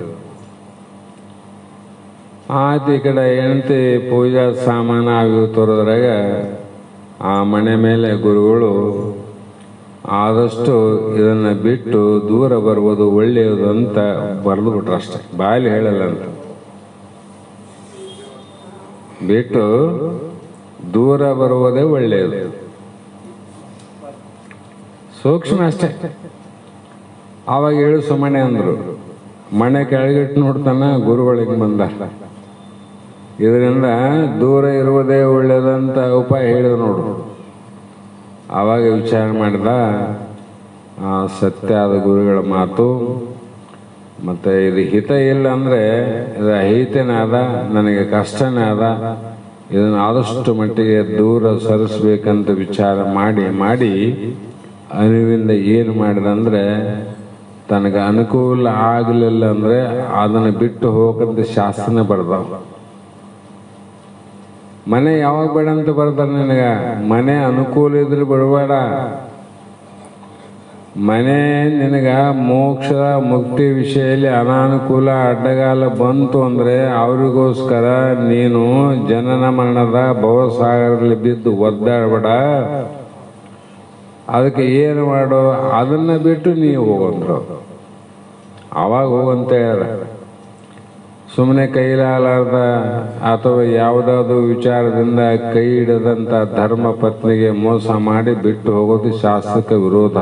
[SPEAKER 2] ಆಯ್ತು. ಈ ಕಡೆ ಹೆಂಡತಿ ಪೂಜಾ ಸಾಮಾನು ಅವು ತರೋದ್ರಾಗ ಆ ಮನೆ ಮೇಲೆ ಗುರುಗಳು ಆದಷ್ಟು ಇದನ್ನು ಬಿಟ್ಟು ದೂರ ಬರುವುದು ಒಳ್ಳೆಯದು ಅಂತ ಬರೆದು ಬಿಟ್ರು ಅಷ್ಟೆ. ಬಾಯಲ್ಲಿ ಹೇಳಲ್ಲ ಅಂತ. ಬಿಟ್ಟು ದೂರ ಬರುವುದೇ ಒಳ್ಳೆಯದು. ಸೂಕ್ಷ್ಮ ಅಷ್ಟೇ. ಆವಾಗ ಹೇಳು ಸುಮ್ಮನೆ ಅಂದರು. ಮನೆ ಕೆಳಗಿಟ್ಟು ನೋಡ್ತಾನ ಗುರುಗಳಿಗೆ ಬಂದ. ಇದರಿಂದ ದೂರ ಇರುವುದೇ ಒಳ್ಳೆಯದಂತ ಉಪಾಯ ಹೇಳಿದ ನೋಡು. ಆವಾಗ ವಿಚಾರ ಮಾಡಿದ, ಸತ್ಯ ಆದ ಗುರುಗಳ ಮಾತು. ಮತ್ತು ಇದು ಹಿತ ಇಲ್ಲ ಅಂದರೆ ಇದು ಅಹಿತನೇ ಅದ, ನನಗೆ ಕಷ್ಟನೇ ಅದ. ಇದನ್ನು ಆದಷ್ಟು ಮಟ್ಟಿಗೆ ದೂರ ಸರಿಸ್ಬೇಕಂತ ವಿಚಾರ ಮಾಡಿ ಅರಿವಿಂದ ಏನು ಮಾಡಿದಂದರೆ, ತನಗೆ ಅನುಕೂಲ ಆಗಲಿಲ್ಲ ಅಂದರೆ ಅದನ್ನು ಬಿಟ್ಟು ಹೋಗಂತ ಶಾಸ್ತ್ರನೇ ಬರ್ದಾವ. ಮನೆ ಯಾವಾಗ ಬೇಡ ಅಂತ ಬರ್ತಾರೆ ನಿನಗೆ? ಮನೆ ಅನುಕೂಲ ಇದ್ರೆ ಬಿಡಬೇಡ. ಮನೆ ನಿನಗೆ ಮೋಕ್ಷ ಮುಕ್ತಿ ವಿಷಯದಲ್ಲಿ ಅನಾನುಕೂಲ ಅಡ್ಡಗಾಲ ಬಂತು ಅಂದರೆ ಅವರಿಗೋಸ್ಕರ ನೀನು ಜನನ ಮರಣದ ಭವಸಾಗರದಲ್ಲಿ ಬಿದ್ದು ಒದ್ದಾಡಬೇಡ. ಅದಕ್ಕೆ ಏನು ಮಾಡೋ, ಅದನ್ನು ಬಿಟ್ಟು ನೀವು ಹೋಗಂದ್ರು. ಆವಾಗ ಹೋಗಂತ ಹೇಳ್ಯಾರ. ಸುಮ್ಮನೆ ಕೈಲಾಲಾರ್ದ ಅಥವಾ ಯಾವುದಾದ್ರು ವಿಚಾರದಿಂದ ಕೈ ಹಿಡದಂಥ ಧರ್ಮ ಪತ್ನಿಗೆ ಮೋಸ ಮಾಡಿ ಬಿಟ್ಟು ಹೋಗೋದು ಶಾಸ್ತ್ರಕ್ಕೆ ವಿರೋಧ.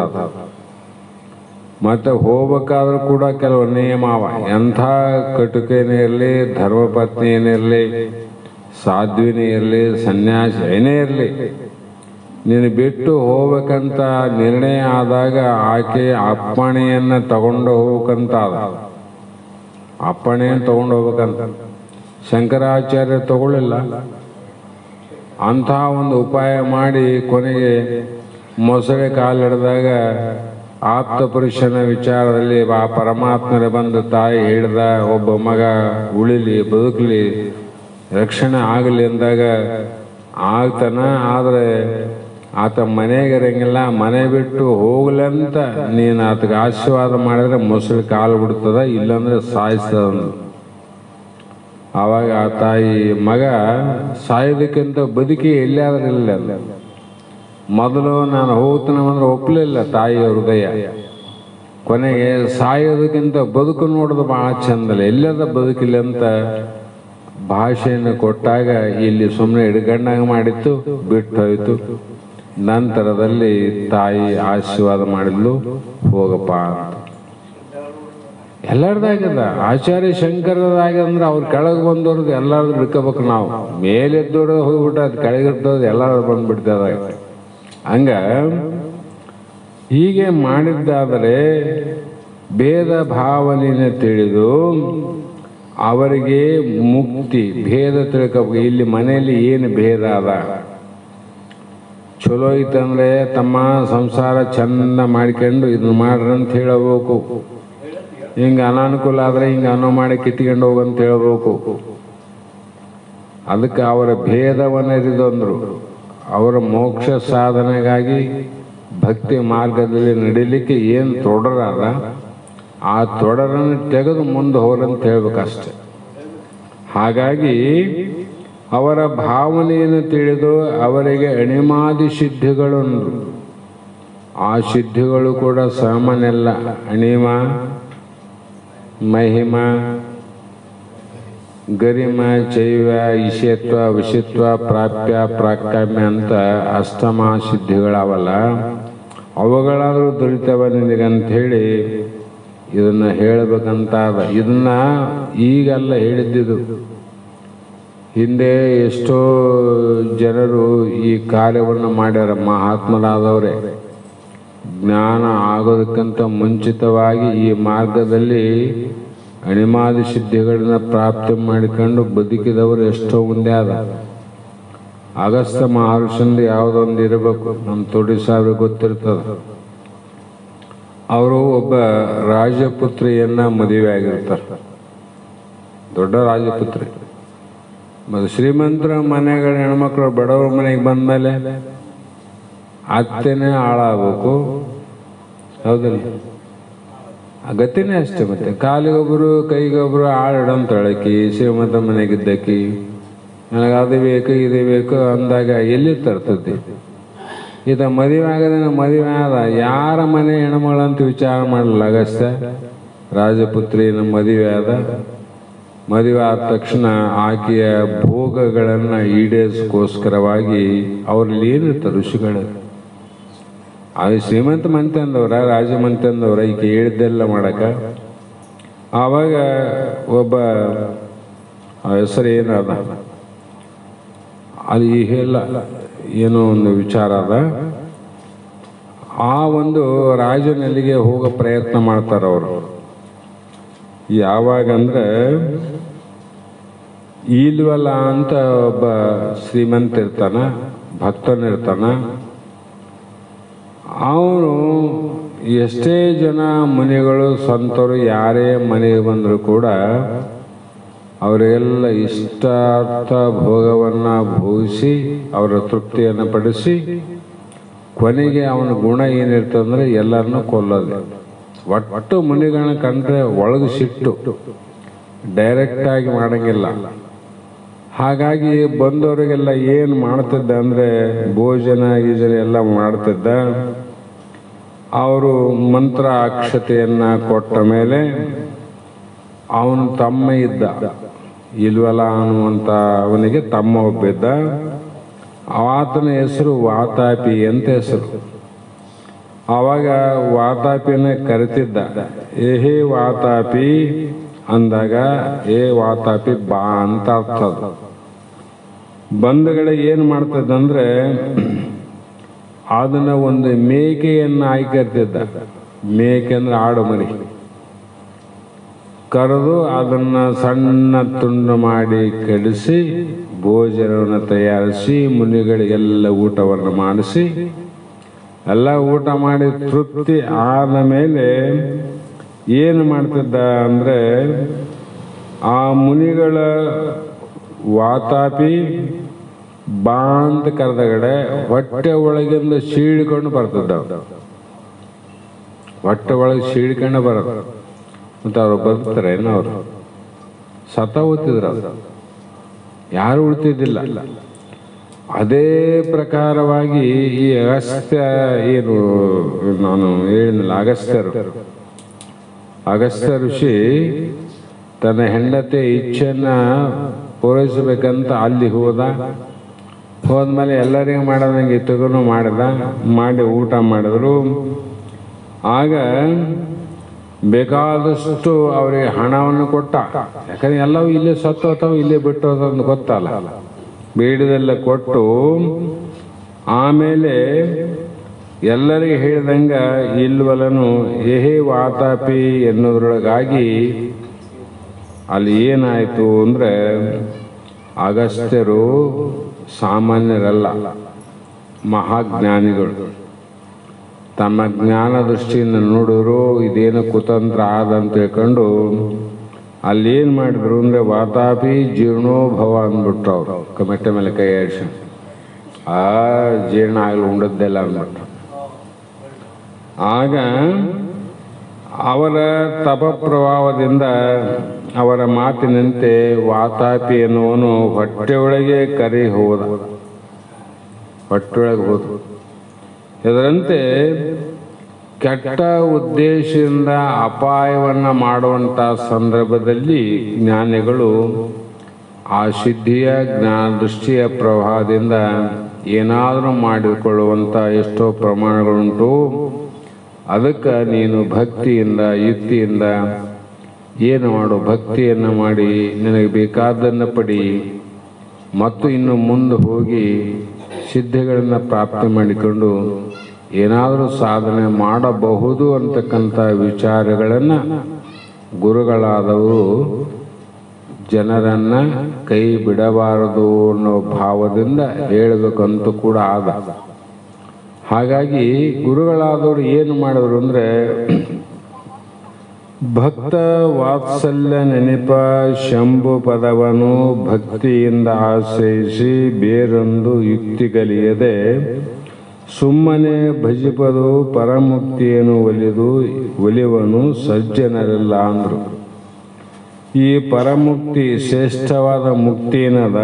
[SPEAKER 2] ಮತ್ತು ಹೋಗ್ಬೇಕಾದ್ರೂ ಕೂಡ ಕೆಲವು ನಿಯಮ ಅವ. ಎಂಥ ಕಟುಕೇನೇ ಇರಲಿ, ಧರ್ಮಪತ್ನಿ ಏನಿರಲಿ, ಸಾಧ್ವಿನೇ ಇರಲಿ, ಸನ್ಯಾಸಿ ಏನೇ ಇರಲಿ, ನೀನು ಬಿಟ್ಟು ಹೋಗ್ಬೇಕಂತ ನಿರ್ಣಯ ಆದಾಗ ಆಕೆ ಅಪ್ಪಣೆಯನ್ನು ತಗೊಂಡು ಹೋಗ್ಬೇಕಂತ ಅಪ್ಪಣೆಯನ್ನು ತಗೊಂಡು ಹೋಗ್ಬೇಕಂತ. ಶಂಕರಾಚಾರ್ಯ ತಗೊಳ್ಳಿಲ್ಲ. ಅಂಥ ಒಂದು ಉಪಾಯ ಮಾಡಿ ಕೊನೆಗೆ ಮೊಸಳೆ ಕಾಲಿಡಿದಾಗ ಆಪ್ತ ಪುರುಷನ ವಿಚಾರದಲ್ಲಿ ಆ ಪರಮಾತ್ಮನ ಬಂದು ತಾಯಿ ಹೇಳಿದ ಒಬ್ಬ ಮಗ ಉಳಿಲಿ, ಬದುಕಲಿ, ರಕ್ಷಣೆ ಆಗಲಿ ಅಂದಾಗ ಆಗ್ತಾನ. ಆದರೆ ಆತ ಮನೆಗೆ ಇರಂಗಿಲ್ಲ. ಮನೆ ಬಿಟ್ಟು ಹೋಗ್ಲಂತ ನೀನು ಆತಗೆ ಆಶೀರ್ವಾದ ಮಾಡಿದ್ರೆ ಮೊಸಳೆ ಕಾಲು ಬಿಡ್ತದ, ಇಲ್ಲಾಂದ್ರೆ ಸಾಯಿಸ್ತದ. ಆವಾಗ ಆ ತಾಯಿ ಮಗ ಸಾಯೋದಕ್ಕಿಂತ ಬದುಕಿ ಎಲ್ಲಿಯಾದ್ರೂ ಇಲ್ಲ. ಮೊದಲು ನಾನು ಹೋಗ್ತಾನೆ ಅಂದ್ರೆ ಒಪ್ಪಲಿಲ್ಲ ತಾಯಿಯ ಹೃದಯ. ಕೊನೆಗೆ ಸಾಯೋದಕ್ಕಿಂತ ಬದುಕು ನೋಡೋದು ಭಾಳ ಚಂದಲ್ಲ, ಎಲ್ಲದ ಬದುಕಿಲ್ಲ ಅಂತ ಭಾಷೆಯನ್ನು ಕೊಟ್ಟಾಗ ಇಲ್ಲಿ ಸುಮ್ಮನೆ ಹಿಡ್ಕೊಂಡಾಗ ಮಾಡಿತ್ತು, ಬಿಟ್ಟು ಹೋಯ್ತು. ನಂತರದಲ್ಲಿ ತಾಯಿ ಆಶೀರ್ವಾದ ಮಾಡಿದ್ಲು, ಹೋಗಪ್ಪ ಅಂತ. ಎಲ್ಲರದಾಗ್ಯದ. ಆಚಾರ್ಯ ಶಂಕರದಾಗ್ಯಂದ್ರೆ ಅವ್ರು ಕೆಳಗೆ ಬಂದವ್ರದ್ದು ಎಲ್ಲರದ್ದು ಹಿಡ್ಕೋಬೇಕು. ನಾವು ಮೇಲೆದ್ದೋರು ಹೋಗ್ಬಿಟ್ಟು ಅದು ಕೆಳಗಿರ್ತದ ಎಲ್ಲರೂ ಬಂದ್ಬಿಡ್ತದ. ಹಂಗ ಹೀಗೆ ಮಾಡಿದ್ದಾದರೆ ಭೇದ ಭಾವನೆಯನ್ನು ತಿಳಿದು ಅವರಿಗೆ ಮುಕ್ತಿ, ಭೇದ ತಿಳ್ಕೋಬೇಕು. ಇಲ್ಲಿ ಮನೆಯಲ್ಲಿ ಏನು ಭೇದ ಅದ, ಚಲೋ ಐತಂದ್ರೆ ತಮ್ಮ ಸಂಸಾರ ಚಂದ ಮಾಡ್ಕೊಂಡು ಇದನ್ನ ಮಾಡ್ರಿ ಅಂತ ಹೇಳಬೇಕು. ಹಿಂಗೆ ಅನಾನುಕೂಲ ಆದರೆ ಹಿಂಗೆ ಅನ್ನೋ ಮಾಡಿ ಕಿತ್ಕೊಂಡು ಹೋಗಂತ ಹೇಳ್ಬೇಕು. ಅದಕ್ಕೆ ಅವರ ಭೇದವನ್ನು ಇರಿದಂದ್ರು. ಅವರ ಮೋಕ್ಷ ಸಾಧನೆಗಾಗಿ ಭಕ್ತಿ ಮಾರ್ಗದಲ್ಲಿ ನಡೀಲಿಕ್ಕೆ ಏನು ತೊಡರದ ಆ ತೊಡರನ್ನು ತೆಗೆದು ಮುಂದೆ ಹೋರಂತ ಹೇಳ್ಬೇಕಷ್ಟೆ. ಹಾಗಾಗಿ ಅವರ ಭಾವನೆಯನ್ನು ತಿಳಿದು ಅವರಿಗೆ ಅಣಿಮಾದಿ ಸಿದ್ಧಿಗಳುಂಟು. ಆ ಸಿದ್ಧಿಗಳು ಕೂಡ ಸಾಮಾನ್ಯ ಅಲ್ಲ. ಅಣಿಮ, ಮಹಿಮ, ಗರಿಮ, ಚೈವ, ಈಶತ್ವ, ವಿಷತ್ವ, ಪ್ರಾಪ್ಯ, ಪ್ರಾಕ್ಯಾಮ್ಯ ಅಂತ ಅಷ್ಟಮ ಸಿದ್ಧಿಗಳವಲ್ಲ. ಅವುಗಳಾದರೂ ದೊರಿತವ ನಿನಗಂಥೇಳಿ ಇದನ್ನು ಹೇಳಬೇಕಂತ. ಇದನ್ನ ಈಗಲ್ಲ ಹೇಳಿದ್ದಿದ್ದು. ಹಿಂದೆ ಎಷ್ಟೋ ಜನರು ಈ ಕಾರ್ಯವನ್ನು ಮಾಡ್ಯಾರ. ಮಹಾತ್ಮರಾದವರೇ ಜ್ಞಾನ ಆಗೋದಕ್ಕಿಂತ ಮುಂಚಿತವಾಗಿ ಈ ಮಾರ್ಗದಲ್ಲಿ ಅಣಿಮಾದಿ ಸಿದ್ಧಿಗಳನ್ನ ಪ್ರಾಪ್ತಿ ಮಾಡಿಕೊಂಡು ಬದುಕಿದವರು ಎಷ್ಟೋ ಮುಂದೆ ಆದ. ಅಗಸ್ತ್ಯ ಮಹರ್ಷಿಂದ ಯಾವುದೊಂದು ಇರಬೇಕು, ನಮ್ಮ ತೋಡಿ ಸಾವಿರ ಗೊತ್ತಿರ್ತದ. ಅವರು ಒಬ್ಬ ರಾಜಪುತ್ರಿಯನ್ನ ಮದುವೆ ಆಗಿರ್ತಾರೆ. ದೊಡ್ಡ ರಾಜಪುತ್ರಿ. ಮತ್ತು ಶ್ರೀಮಂತರ ಮನೆಗಳ ಹೆಣ್ಮಕ್ಳು ಬಡವರ ಮನೆಗೆ ಬಂದಮೇಲೆ ಅತ್ತೆನೇ ಹಾಳಾಗಬೇಕು, ಹೌದಲ್ಲ? ಗತಿನೇ ಅಷ್ಟೇ. ಮತ್ತೆ ಕಾಲಿಗೊಬ್ಬರು ಕೈಗೊಬ್ಬರು ಆಳಿಡಂತ ಹೇಳಕಿ, ಶ್ರೀಮಂತ ಮನೆಗಿದ್ದಕಿ ನನಗೆ ಅದು ಬೇಕು ಇದು ಬೇಕು ಅಂದಾಗ ಎಲ್ಲಿ ತರ್ತದೆ? ಈತ ಮದುವೆ ಆಗದ ಮದುವೆ ಆದ, ಯಾರ ಮನೆ ಹೆಣ್ಮಗಳಂತ ವಿಚಾರ ಮಾಡಲಿಲ್ಲ ಅಗಸ್ತ್ಯ. ರಾಜಪುತ್ರಿನ ಮದುವೆ ಆದ. ಮದುವೆ ಆದ ತಕ್ಷಣ ಆಕೆಯ ಭೋಗಗಳನ್ನು ಈಡೇರಿಸೋಸ್ಕರವಾಗಿ ಅವ್ರಲ್ಲಿ ಏನಿರ್ತಾರೆ ಋಷಿಗಳು. ಅದು ಶ್ರೀಮಂತ ಮಂತೆ ಅಂದವ್ರ, ರಾಜಮಂತೆ ಅಂದವ್ರ, ಈಕೆ ಹೇಳಿದ್ದೆಲ್ಲ ಮಾಡಕ. ಆವಾಗ ಒಬ್ಬ ಹೆಸರು ಏನದ ಅದು ಈಗೆಲ್ಲ ಏನೋ ಒಂದು ವಿಚಾರ ಅದ. ಆ ಒಂದು ರಾಜನಲ್ಲಿಗೆ ಹೋಗೋ ಪ್ರಯತ್ನ ಮಾಡ್ತಾರೆ ಅವರು. ಯಾವಾಗಂದ್ರೆ ಇಲ್ವಲ್ಲ ಅಂತ ಒಬ್ಬ ಶ್ರೀಮಂತ ಇರ್ತಾನ, ಭಕ್ತನಿರ್ತಾನ. ಅವನು ಎಷ್ಟೇ ಜನ ಮುನಿಗಳು ಸಂತರು ಯಾರೇ ಮನೆಗೆ ಬಂದರೂ ಕೂಡ ಅವರಿಗೆಲ್ಲ ಇಷ್ಟಾರ್ಥ ಭೋಗವನ್ನು ಭೋಗಿಸಿ ಅವರ ತೃಪ್ತಿಯನ್ನು ಪಡಿಸಿ ಕೊನೆಗೆ ಅವನ ಗುಣ ಏನಿರ್ತಂದ್ರೆ ಎಲ್ಲರನ್ನೂ ಕೊಲ್ಲೋದು. ಒಟ್ಟು ಮುನಿಗಳನ್ನ ಕಂಡ್ರೆ ಒಳಗೆ ಸಿಟ್ಟು, ಡೈರೆಕ್ಟಾಗಿ ಮಾಡಂಗಿಲ್ಲ. ಹಾಗಾಗಿ ಬಂದವರಿಗೆಲ್ಲ ಏನು ಮಾಡ್ತಿದ್ದ ಅಂದರೆ ಭೋಜನ ಗೀಜನ ಎಲ್ಲ ಮಾಡ್ತಿದ್ದ. ಅವರು ಮಂತ್ರ ಅಕ್ಷತೆಯನ್ನು ಕೊಟ್ಟ ಮೇಲೆ ಅವನು ತಮ್ಮ ಇದ್ದ ಇಲ್ವಲ್ಲ ಅನ್ನುವಂಥ ಅವನಿಗೆ ತಮ್ಮ ಒಬ್ಬಿದ್ದ. ಆತನ ಹೆಸರು ವಾತಾಪಿ ಅಂತ ಹೆಸರು. ಆವಾಗ ವಾತಾಪಿನ ಕರೆತಿದ್ದ. ಏಹೇ ವಾತಾಪಿ ಅಂದಾಗ ಏ ವಾತಾಪಿ ಬಾ ಅಂತ ಅರ್ಥ. ಬಂಧುಗಳೇ ಏನು ಮಾಡ್ತದಂದ್ರೆ ಅದನ್ನ ಒಂದು ಮೇಕೆಯನ್ನು ಆಯ್ಕರ್ತಿದ್ದ. ಮೇಕೆ ಅಂದ್ರೆ ಆಡು ಮರಿ ಕರೆದು ಅದನ್ನ ಸಣ್ಣ ತುಂಡು ಮಾಡಿ ಕಡಿಸಿ ಭೋಜನವನ್ನು ತಯಾರಿಸಿ ಮುನಿಗಳಿಗೆಲ್ಲ ಊಟವನ್ನು ಮಾಡಿಸಿ ಎಲ್ಲ ಊಟ ಮಾಡಿ ತೃಪ್ತಿ ಆದ ಮೇಲೆ ಏನು ಮಾಡ್ತಿದ್ದ ಅಂದ್ರೆ ಆ ಮುನಿಗಳ ವಾತಾಪಿ ಬಾ ಅಂತ ಕರೆದಗಡೆ ಹೊಟ್ಟೆ ಒಳಗಿಂದ ಸೀಳ್ಕೊಂಡು ಬರ್ತಿದ್ದ. ಹೊಟ್ಟೆ ಒಳಗೆ ಸೀಳ್ಕೊಂಡು ಬರೋದು. ಮತ್ತು ಅವ್ರು ಬರ್ತಾರೆ ಏನೋ ಅವರು ಸತ ಓದ್ತಿದ್ರು. ಅವರು ಯಾರು ಉಳ್ತಿದ್ದಿಲ್ಲ. ಅದೇ ಪ್ರಕಾರವಾಗಿ ಈ ಅಗಸ್ತ್ಯ ಏನು ನಾನು ಹೇಳಿದ್ನಲ್ಲ ಅಗಸ್ತ್ಯ ಋಷಿ ತನ್ನ ಹೆಂಡತಿ ಇಚ್ಛೆಯನ್ನ ಪೂರೈಸಬೇಕಂತ ಅಲ್ಲಿ ಹೋದ್ಮೇಲೆ ಎಲ್ಲರಿಗೂ ಮಾಡೋದಂಗೆ ಇತ್ತಗೂ ಮಾಡಿ ಊಟ ಮಾಡಿದ್ರು. ಆಗ ಬೇಕಾದಷ್ಟು ಅವರಿಗೆ ಹಣವನ್ನು ಕೊಟ್ಟ. ಯಾಕಂದ್ರೆ ಎಲ್ಲವೂ ಇಲ್ಲೇ ಸತ್ತೋತಾವ, ಇಲ್ಲೇ ಬಿಟ್ಟು ಹೋದಂತ ಗೊತ್ತಲ್ಲ. ಬೇಡಿದೆಲ್ಲ ಕೊಟ್ಟು ಆಮೇಲೆ ಎಲ್ಲರಿಗೆ ಹೇಳಿದಂಗ ಇಲ್ವಲನು ಏಹೇ ವಾತಾಪಿ ಎನ್ನುವುದರೊಳಗಾಗಿ ಅಲ್ಲಿ ಏನಾಯಿತು ಅಂದ್ರೆ ಅಗಸ್ತ್ಯರು ಸಾಮಾನ್ಯರಲ್ಲ, ಮಹಾಜ್ಞಾನಿಗಳು. ತಮ್ಮ ಜ್ಞಾನ ದೃಷ್ಟಿಯಿಂದ ನೋಡಿದ್ರು ಇದೇನು ಕುತಂತ್ರ ಆದಂತ ತಿಳ್ಕೊಂಡು ಅಲ್ಲೇನು ಮಾಡಿದ್ರು ಅಂದರೆ ವಾತಾಪಿ ಜೀರ್ಣೋಭವ ಅಂದ್ಬಿಟ್ರು. ಅವರು ಕಮೆಟ್ಟೆ ಮೇಲೆ ಕೈ ಆಡಿಸಿ ಜೀರ್ಣ ಆಗಲು ಉಂಡದ್ದೆಲ್ಲ ಅಂದ್ಬಿಟ್ರು. ಆಗ ಅವರ ತಪ ಪ್ರಭಾವದಿಂದ ಅವರ ಮಾತಿನಂತೆ ವಾತಾಪಿ ಎನ್ನುವನು ಹೊಟ್ಟೆಯೊಳಗೆ ಹೊಟ್ಟೆಯೊಳಗೆ ಹೋದ. ಇದರಂತೆ ಕೆಟ್ಟ ಉದ್ದೇಶದಿಂದ ಅಪಾಯವನ್ನು ಮಾಡುವಂಥ ಸಂದರ್ಭದಲ್ಲಿ ಜ್ಞಾನಿಗಳು ಆ ಸಿದ್ಧಿಯ ಜ್ಞಾನ ದೃಷ್ಟಿಯ ಪ್ರವಾಹದಿಂದ ಏನಾದರೂ ಮಾಡಿಕೊಳ್ಳುವಂಥ ಎಷ್ಟೋ ಪ್ರಮಾಣಗಳುಂಟು. ಅದಕ್ಕೆ ನೀನು ಭಕ್ತಿಯಿಂದ ಯುಕ್ತಿಯಿಂದ ಏನು ಮಾಡು, ಭಕ್ತಿಯನ್ನು ಮಾಡಿ ನಿನಗೆ ಬೇಕಾದ್ದನ್ನು ಪಡಿ ಮತ್ತು ಇನ್ನು ಮುಂದೆ ಹೋಗಿ ಸಿದ್ಧಿಗಳನ್ನು ಪ್ರಾಪ್ತಿ ಮಾಡಿಕೊಂಡು ಏನಾದರೂ ಸಾಧನೆ ಮಾಡಬಹುದು ಅಂತಕ್ಕಂಥ ವಿಚಾರಗಳನ್ನು ಗುರುಗಳಾದವರು ಜನರನ್ನು ಕೈ ಬಿಡಬಾರದು ಅನ್ನೋ ಭಾವದಿಂದ ಹೇಳಬೇಕಂತೂ ಕೂಡ ಆದ. ಹಾಗಾಗಿ ಗುರುಗಳಾದವರು ಏನು ಮಾಡಿದ್ರು ಅಂದರೆ ಭಕ್ತ ವಾತ್ಸಲ್ಯ ನೆನಪ ಶಂಭು ಪದವನ್ನು ಭಕ್ತಿಯಿಂದ ಆಶ್ರಯಿಸಿ ಬೇರೊಂದು ಯುಕ್ತಿ ಕಲಿಯದೆ ಸುಮ್ಮನೆ ಭಜಿಪದು ಪರಮುಕ್ತಿಯನ್ನು ಒಲಿವನು ಸಜ್ಜನರೆಲ್ಲ ಅಂದರು. ಈ ಪರಮುಕ್ತಿ ಶ್ರೇಷ್ಠವಾದ ಮುಕ್ತಿ ಏನದ,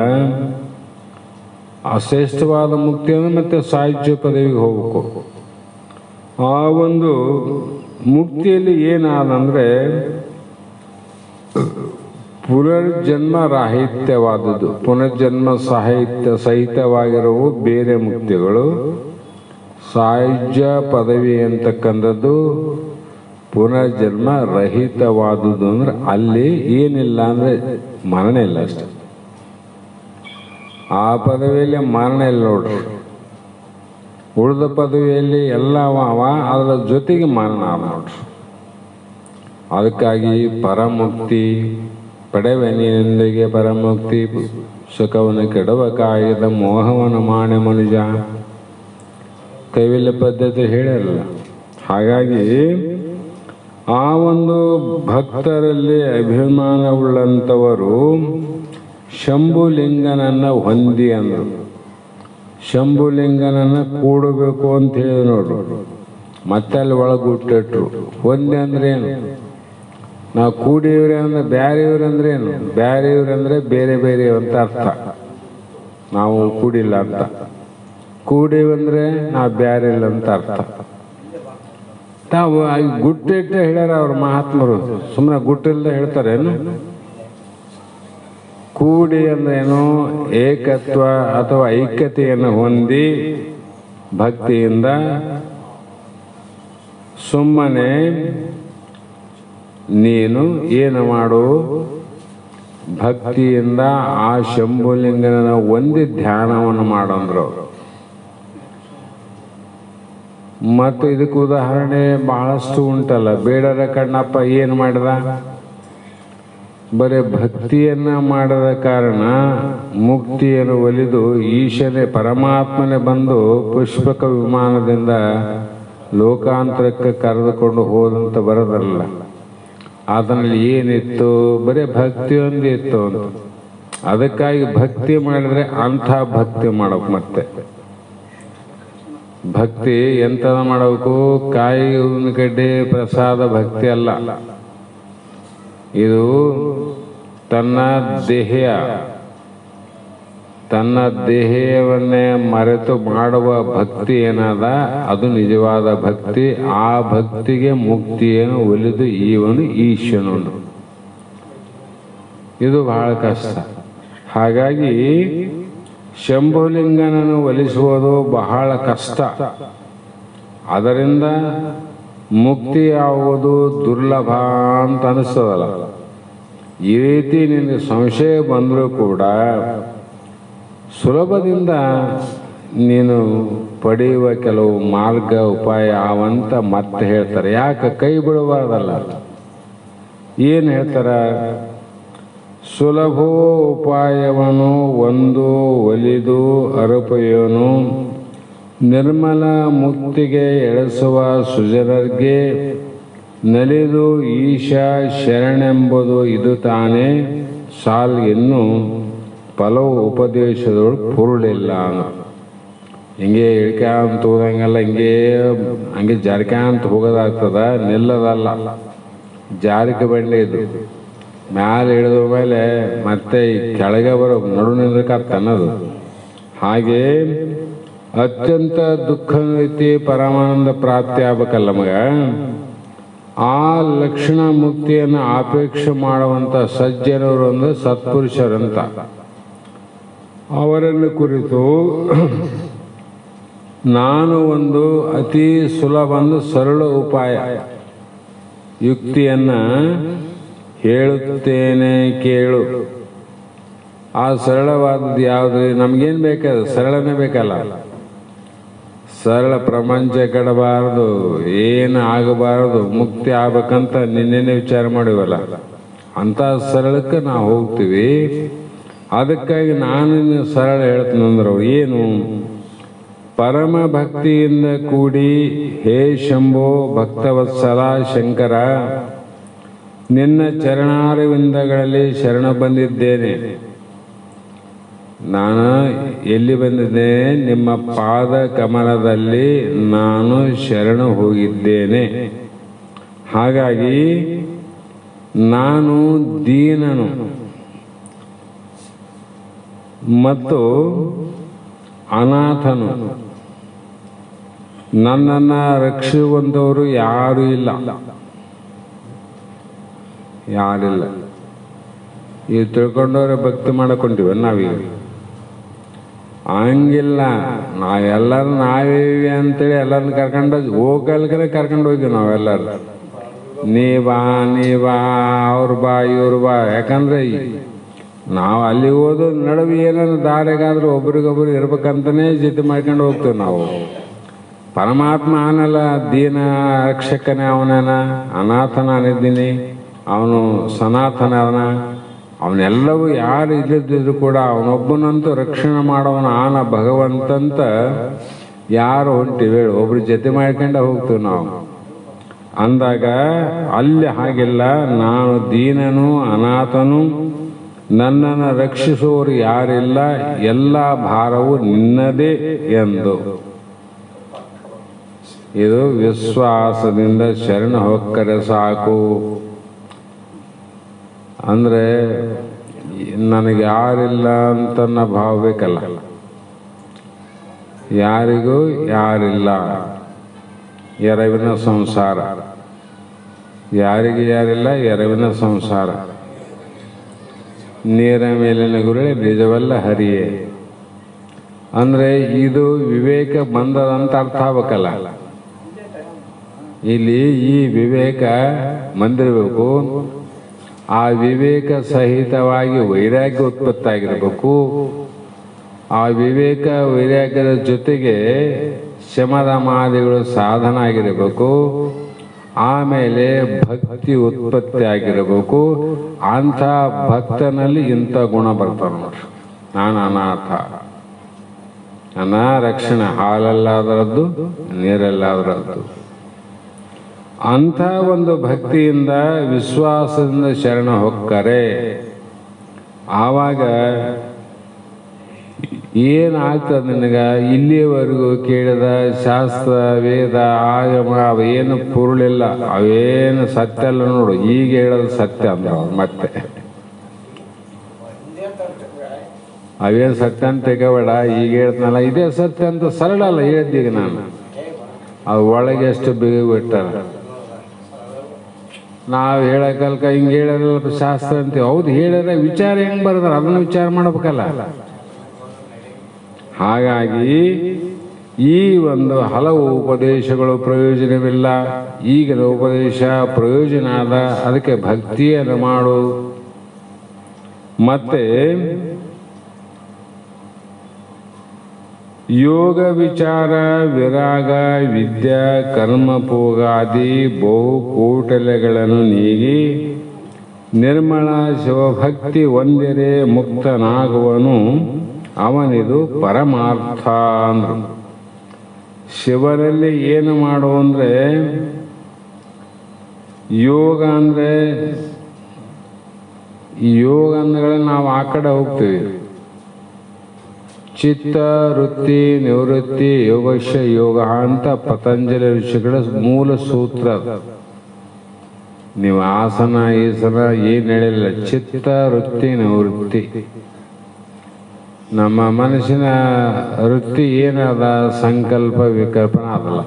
[SPEAKER 2] ಆ ಶ್ರೇಷ್ಠವಾದ ಮುಕ್ತಿ ಅಂದ್ರೆ ಮತ್ತೆ ಸಾಹಿತ್ಯ ಪದವಿಗೆ ಹೋಗ್ಬೇಕು. ಆ ಒಂದು ಮುಕ್ತಿಯಲ್ಲಿ ಏನಾದಂದ್ರೆ ಪುನರ್ಜನ್ಮ ರಾಹಿತ್ಯವಾದದ್ದು. ಪುನರ್ಜನ್ಮ ಸಹಿತವಾಗಿರುವ ಬೇರೆ ಮುಕ್ತಿಗಳು. ಸಾಹಿತ್ಯ ಪದವಿ ಅಂತಕ್ಕಂಥದ್ದು ಪುನರ್ಜನ್ಮ ರಹಿತವಾದುದು ಅಂದ್ರೆ ಅಲ್ಲಿ ಏನಿಲ್ಲ ಅಂದ್ರೆ ಮರಣ ಇಲ್ಲ ಅಷ್ಟೆ. ಆ ಪದವಿಯಲ್ಲಿ ಮರಣ ಇಲ್ಲ ನೋಡ್ರಿ. ಉಳಿದ ಪದವಿಯಲ್ಲಿ ಎಲ್ಲ ಅದರ ಜೊತೆಗೆ ಮರಣ ನೋಡ್ರಿ. ಅದಕ್ಕಾಗಿ ಪರಮುಕ್ತಿ ಪಡೆವೆನಿಂದಿಗೆ ಪರಮುಕ್ತಿ ಸುಖವನ್ನು ಕೆಡವ ಕಾಯದ ಮೋಹವನ್ನು ಮಾಣೆ ಮನುಜ ಕೈವಿಲ್ಯ ಪದ್ಧತಿ ಹೇಳಿರಲ್ಲ. ಹಾಗಾಗಿ ಆ ಒಂದು ಭಕ್ತರಲ್ಲಿ ಅಭಿಮಾನವುಳ್ಳಂಥವರು ಶಂಭುಲಿಂಗನನ್ನು ಹೊಂದಿ ಅಂದರು. ಶಂಭುಲಿಂಗನನ್ನು ಕೂಡಬೇಕು ಅಂತ ಹೇಳಿ ನೋಡ್ರು. ಮತ್ತೆ ಅಲ್ಲಿ ಒಳಗೆ ಹುಟ್ಟಿಟ್ರು. ಹೊಂದಿ ಅಂದ್ರೆ ಏನು? ನಾವು ಕೂಡಿವ್ರೆ ಅಂದ್ರೆ ಬ್ಯಾರೆಯವ್ರು ಅಂದ್ರೆ ಏನು? ಬ್ಯಾರೆಯವ್ರು ಅಂದ್ರೆ ಬೇರೆ ಬೇರೆ ಅಂತ ಅರ್ಥ. ನಾವು ಕೂಡಿಲ್ಲ ಅಂತ. ಕೂಡಿವಂದ್ರೆ ನಾವು ಬ್ಯಾರೆ ಇಲ್ಲ ಅಂತ ಅರ್ಥ. ತಾವು ಗುಟ್ಟಿಟ್ಟೆ ಹೇಳ್ಯಾರ ಅವ್ರ ಮಹಾತ್ಮರು. ಸುಮ್ಮನೆ ಗುಟ್ಟಿಲ್ದ ಹೇಳ್ತಾರೇನು? ಕೂಡಿ ಅಂದ್ರೇನು ಏಕತ್ವ ಅಥವಾ ಐಕ್ಯತೆಯನ್ನು ಹೊಂದಿ ಭಕ್ತಿಯಿಂದ ಸುಮ್ಮನೆ ನೀನು ಏನು ಮಾಡು, ಭಕ್ತಿಯಿಂದ ಆ ಶಂಭುಲಿಂಗನ ಒಂದಿ ಧ್ಯಾನವನ್ನು ಮಾಡಂದ್ರು. ಮತ್ತು ಇದಕ್ಕೆ ಉದಾಹರಣೆ ಬಹಳಷ್ಟು ಉಂಟಲ್ಲ. ಬೇಡರ ಕಣ್ಣಪ್ಪ ಏನು ಮಾಡಿದ? ಬರೀ ಭಕ್ತಿಯನ್ನ ಮಾಡದ ಕಾರಣ ಮುಕ್ತಿಯನ್ನು ಒಲಿದು ಈಶನೇ ಪರಮಾತ್ಮನೇ ಬಂದು ಪುಷ್ಪಕ ವಿಮಾನದಿಂದ ಲೋಕಾಂತರಕ್ಕೆ ಕರೆದುಕೊಂಡು ಹೋದಂತ ಬರೋದಲ್ಲ. ಅದರಲ್ಲಿ ಏನಿತ್ತು? ಬರೀ ಭಕ್ತಿ ಒಂದಿತ್ತು ಅಂತ. ಅದಕ್ಕಾಗಿ ಭಕ್ತಿ ಮಾಡಿದ್ರೆ ಅಂಥ ಭಕ್ತಿ ಮಾಡಬೇಕು. ಮತ್ತೆ ಭಕ್ತಿ ಎಂಥದ ಮಾಡಬೇಕು? ಕಾಯಿ ಹೂವಿನ ಗಡ್ಡೆ ಪ್ರಸಾದ ಭಕ್ತಿ ಅಲ್ಲ. ಇದು ತನ್ನ ದೇಹವನ್ನೇ ಮರೆತು ಮಾಡುವ ಭಕ್ತಿ ಏನದ ಅದು ನಿಜವಾದ ಭಕ್ತಿ. ಆ ಭಕ್ತಿಗೆ ಮುಕ್ತಿಯನ್ನು ಒಲಿದು ಇವನು ಈಶನು. ಇದು ಬಹಳ ಕಷ್ಟ. ಹಾಗಾಗಿ ಶಂಭುಲಿಂಗನನ್ನು ಒಲಿಸುವುದು ಬಹಳ ಕಷ್ಟ. ಅದರಿಂದ ಮುಕ್ತಿಯಾಗುವುದು ದುರ್ಲಭ ಅಂತ ಅನಿಸ್ತದಲ್ಲ. ಈ ರೀತಿ ನಿನಗೆ ಸಂಶಯ ಬಂದರೂ ಕೂಡ ಸುಲಭದಿಂದ ನೀನು ಪಡೆಯುವ ಕೆಲವು ಮಾರ್ಗ ಉಪಾಯ ಅವಂತ ಮತ್ತೆ ಹೇಳ್ತಾರೆ. ಯಾಕೆ ಕೈ ಬಿಡಬಾರ್ದಲ್ಲ? ಏನು ಹೇಳ್ತಾರ? ಸುಲಭೋ ಉಪಾಯವನ್ನು ಒಂದು ಒಲಿದು ಅರುಪಯೋನು ನಿರ್ಮಲ ಮುಕ್ತಿಗೆ ಎಳೆಸುವ ಸುಜನರ್ಗೆ ನಲಿದು ಈಶ ಶರಣೆಂಬುದು ಇದು ತಾನೇ ಸಾಲ್ ಇನ್ನು ಫಲವು ಉಪದೇಶದೊಳು ಪುರುಳಿಲ್ಲ. ಹಿಂಗೆ ಇಳ್ಕ್ಯಾಂತ ಹೋದಂಗೆಲ್ಲ ಹಂಗೆ ಜಾರಿಕ್ಯಾಂತ ಹೋಗೋದಾಗ್ತದ, ನಿಲ್ಲದಲ್ಲ. ಜಾರಿಕೆ ಬಂಡೆ ಇದು ಮ್ಯಾಲೆ ಇಳಿದ ಮೇಲೆ ಮತ್ತೆ ಕೆಳಗೆ ಬರೋ ನಡು ನಿಂದ್ರಕನ್ನದು. ಹಾಗೆ ಅತ್ಯಂತ ದುಃಖ ರೀತಿ ಪರಮಾನಂದ ಪ್ರಾಪ್ತಿ ಆಗ್ಬೇಕಲ್ಲ ಮಗ. ಆ ಲಕ್ಷಣ ಮುಕ್ತಿಯನ್ನು ಅಪೇಕ್ಷೆ ಮಾಡುವಂತ ಸಜ್ಜನರು ಅಂದ್ರೆ ಸತ್ಪುರುಷರಂತ. ಅವರನ್ನು ಕುರಿತು ನಾನು ಒಂದು ಅತಿ ಸುಲಭ ಸರಳ ಉಪಾಯ ಯುಕ್ತಿಯನ್ನ ಹೇಳುತ್ತೇನೆ ಕೇಳು. ಆ ಸರಳವಾದದ್ದು ಯಾವುದು? ನಮಗೇನು ಬೇಕಾದ ಸರಳನೇ ಬೇಕಲ್ಲ. ಸರಳ ಪ್ರಪಂಚ ಕೆಡಬಾರದು, ಏನು ಆಗಬಾರದು, ಮುಕ್ತಿ ಆಗ್ಬೇಕಂತ ನಿನ್ನೆನೆ ವಿಚಾರ ಮಾಡಿವಲ್ಲ, ಅಂತ ಸರಳಕ್ಕೆ ನಾವು ಹೋಗ್ತೀವಿ. ಅದಕ್ಕಾಗಿ ನಾನು ಸರಳ ಹೇಳ್ತೀನಂದ್ರೆ ಅವ್ರು ಏನು? ಪರಮ ಭಕ್ತಿಯಿಂದ ಕೂಡಿ ಹೇ ಶಂಭೋ ಭಕ್ತವತ್ಸಲ ಶಂಕರ, ನಿನ್ನ ಚರಣಾರವಿಂದಗಳಲ್ಲಿ ಶರಣ ಬಂದಿದ್ದೇನೆ. ನಾನು ಎಲ್ಲಿ ಬಂದಿದ್ದೇನೆ? ನಿಮ್ಮ ಪಾದ ಕಮಲದಲ್ಲಿ ನಾನು ಶರಣ ಹೋಗಿದ್ದೇನೆ. ಹಾಗಾಗಿ ನಾನು ದೀನನು ಮತ್ತು ಅನಾಥನು. ನನ್ನನ್ನು ರಕ್ಷಿಸುವಂಥವರು ಯಾರೂ ಇಲ್ಲ, ಯಾರಿಲ್ಲ. ಈಗ ತಿಳ್ಕೊಂಡವ್ರೆ ಭಕ್ತಿ ಮಾಡಕೊಂಡಿವ ನಾವೀಗ. ಹಂಗಿಲ್ಲ. ನಾವೆಲ್ಲರೂ ನಾವೇವಿ ಅಂತೇಳಿ ಎಲ್ಲರನ್ನ ಕರ್ಕೊಂಡು ಹೋಗಲ್ಕರೆ ಕರ್ಕೊಂಡು ಹೋಗಿ ನಾವೆಲ್ಲರೂ ನೀ ಬಾ ಅವ್ರು ಬಾ ಇವ್ರು ಬಾ. ಯಾಕಂದ್ರೆ ನಾವು ಅಲ್ಲಿ ಹೋದು ನಡುವೆ ಏನಾದ್ರು ದಾರಿಗಾದ್ರೂ ಒಬ್ರಿಗೊಬ್ರು ಇರ್ಬೇಕಂತನೇ ಜೊತೆ ಮಾಡ್ಕೊಂಡು ಹೋಗ್ತೇವೆ ನಾವು. ಪರಮಾತ್ಮ ಅವನಲ್ಲ, ದೀನ ರಕ್ಷಕನೇ ಅವನೇನ, ಅನಾಥನ ಅನಿದ್ದೀನಿ, ಅವನು ಸನಾತನ ಅವನೆಲ್ಲವೂ ಯಾರು ಇಲ್ಲದಿದ್ರು ಕೂಡ ಅವನೊಬ್ಬನಂತೂ ರಕ್ಷಣೆ ಮಾಡೋವನ ಆನ ಭಗವಂತಂತ ಯಾರು ಹೊಂಟಿವಿ ಹೇಳು, ಒಬ್ರು ಜೊತೆ ಮಾಡ್ಕೊಂಡ ಹೋಗ್ತೀವಿ ನಾವು. ಅಂದಾಗ ಅಲ್ಲಿ ಹಾಗಿಲ್ಲ. ನಾನು ದೀನನು ಅನಾಥನು, ನನ್ನನ್ನು ರಕ್ಷಿಸುವವರು ಯಾರಿಲ್ಲ, ಎಲ್ಲ ಭಾರವು ನಿನ್ನದೇ ಎಂದು. ಇದು ವಿಶ್ವಾಸದಿಂದ ಶರಣ ಹೊಕ್ಕರೆ ಸಾಕು. ಅಂದ್ರೆ ನನಗೆ ಯಾರಿಲ್ಲ ಅಂತ ಭಾವ ಬೇಕಲ್ಲ. ಯಾರಿಗೂ ಯಾರಿಲ್ಲ, ಎರವಿನ ಸಂಸಾರ. ಯಾರಿಗೆ ಯಾರಿಲ್ಲ, ಎರವಿನ ಸಂಸಾರ. ನೀರ ಮೇಲಿನ ಗುರುಳೆ ನಿಜವಲ್ಲ ಹರಿಯೇ. ಅಂದರೆ ಇದು ವಿವೇಕ ಬಂದದಂತ ಅರ್ಥ ಆಗ್ಬೇಕಲ್ಲ. ಇಲ್ಲಿ ಈ ವಿವೇಕ ಬಂದಿರಬೇಕು. ಆ ವಿವೇಕ ಸಹಿತವಾಗಿ ವೈರಾಗ್ಯ ಉತ್ಪತ್ತಾಗಿರಬೇಕು. ಆ ವಿವೇಕ ವೈರಾಗ್ಯದ ಜೊತೆಗೆ ಶಮದಮಾದಿಗಳು ಸಾಧನ ಆಗಿರಬೇಕು. ಆಮೇಲೆ ಭಕ್ತಿ ಉತ್ಪತ್ತಿ ಆಗಿರಬೇಕು. ಅಂಥ ಭಕ್ತನಲ್ಲಿ ಇಂಥ ಗುಣ ಬರ್ತಾವೆ ನೋಡ್ರಿ. ನಾನು ಅನಾಥ, ಅನಾರಕ್ಷಣೆ, ಹಾಲಲ್ಲಾದರದ್ದು ನೀರಲ್ಲಾದರದ್ದು. ಅಂಥ ಒಂದು ಭಕ್ತಿಯಿಂದ ವಿಶ್ವಾಸದಿಂದ ಶರಣ ಹೊಕ್ಕರೆ ಆವಾಗ ಏನಾಗ್ತದೆ ನಿನಗೆ? ಇಲ್ಲಿಯವರೆಗೂ ಕೇಳಿದ ಶಾಸ್ತ್ರ ವೇದ ಆಗಮ ಅವೇನು ಪುರುಳಿಲ್ಲ, ಅವೇನು ಸತ್ಯ ಅಲ್ಲ ನೋಡು. ಈಗ ಹೇಳೋದು ಸತ್ಯ ಅಂದ್ರೆ ಮತ್ತೆ ಅವೇನು ಸತ್ಯ ಅಂತ ತೆಗಬೇಡ. ಈಗ ಹೇಳ್ತಾನಲ್ಲ ಇದೇ ಸತ್ಯ ಅಂತ ಸರಳ ಅಲ್ಲ ಹೇಳಿದ್ದೀಗ ನಾನು. ಅದು ಒಳಗೆ ಎಷ್ಟು ಬಿಟ್ಟಾರ. ನಾವು ಹೇಳಕ್ಕಲ್ಕ ಹಿಂಗೆ ಹೇಳೋದಲ್ಲ ಶಾಸ್ತ್ರ ಅಂತೀವಿ. ಹೌದು ಹೇಳಿದ್ರೆ ವಿಚಾರ ಹೆಂಗೆ ಬರೋದ್ರ ಅದನ್ನು ವಿಚಾರ ಮಾಡ್ಬೇಕಲ್ಲ. ಹಾಗಾಗಿ ಈ ಒಂದು ಹಲವು ಉಪದೇಶಗಳು ಪ್ರಯೋಜನವಿಲ್ಲ. ಈಗಿನ ಉಪದೇಶ ಪ್ರಯೋಜನ ಆದ, ಅದಕ್ಕೆ ಭಕ್ತಿಯನ್ನು ಮಾಡು. ಮತ್ತೆ ಯೋಗ ವಿಚಾರ ವಿರಾಗ ವಿದ್ಯಾ ಕರ್ಮಪೋಗಾದಿ ಬಹುಕೂಟಲೆಗಳನ್ನು ನೀಗಿ ನಿರ್ಮಲ ಶಿವಭಕ್ತಿ ಒಂದೆರೆ ಮುಕ್ತನಾಗುವನು, ಅವನಿದು ಪರಮಾರ್ಥ ಅಂದ್ರು. ಶಿವನಲ್ಲಿ ಏನು ಮಾಡು ಅಂದರೆ, ಯೋಗ ಅಂದರೆ ಯೋಗ ಅಂದ್ರೆ ನಾವು ಆ ಕಡೆ ಹೋಗ್ತೀವಿ. ಚಿತ್ತ ವೃತ್ತಿ ನಿವೃತ್ತಿ ಯೋಗಶ ಯೋಗ ಅಂತ ಪತಂಜಲಿ ಋಷಿಗಳ ಮೂಲ ಸೂತ್ರ. ನೀವು ಆಸನ ಈಸನ ಏನು ಹೇಳಿಲ್ಲ, ಚಿತ್ತ ವೃತ್ತಿ ನಿವೃತ್ತಿ. ನಮ್ಮ ಮನಸ್ಸಿನ ವೃತ್ತಿ ಏನದ? ಸಂಕಲ್ಪ ವಿಕಲ್ಪನ ಅದಲ್ಲ,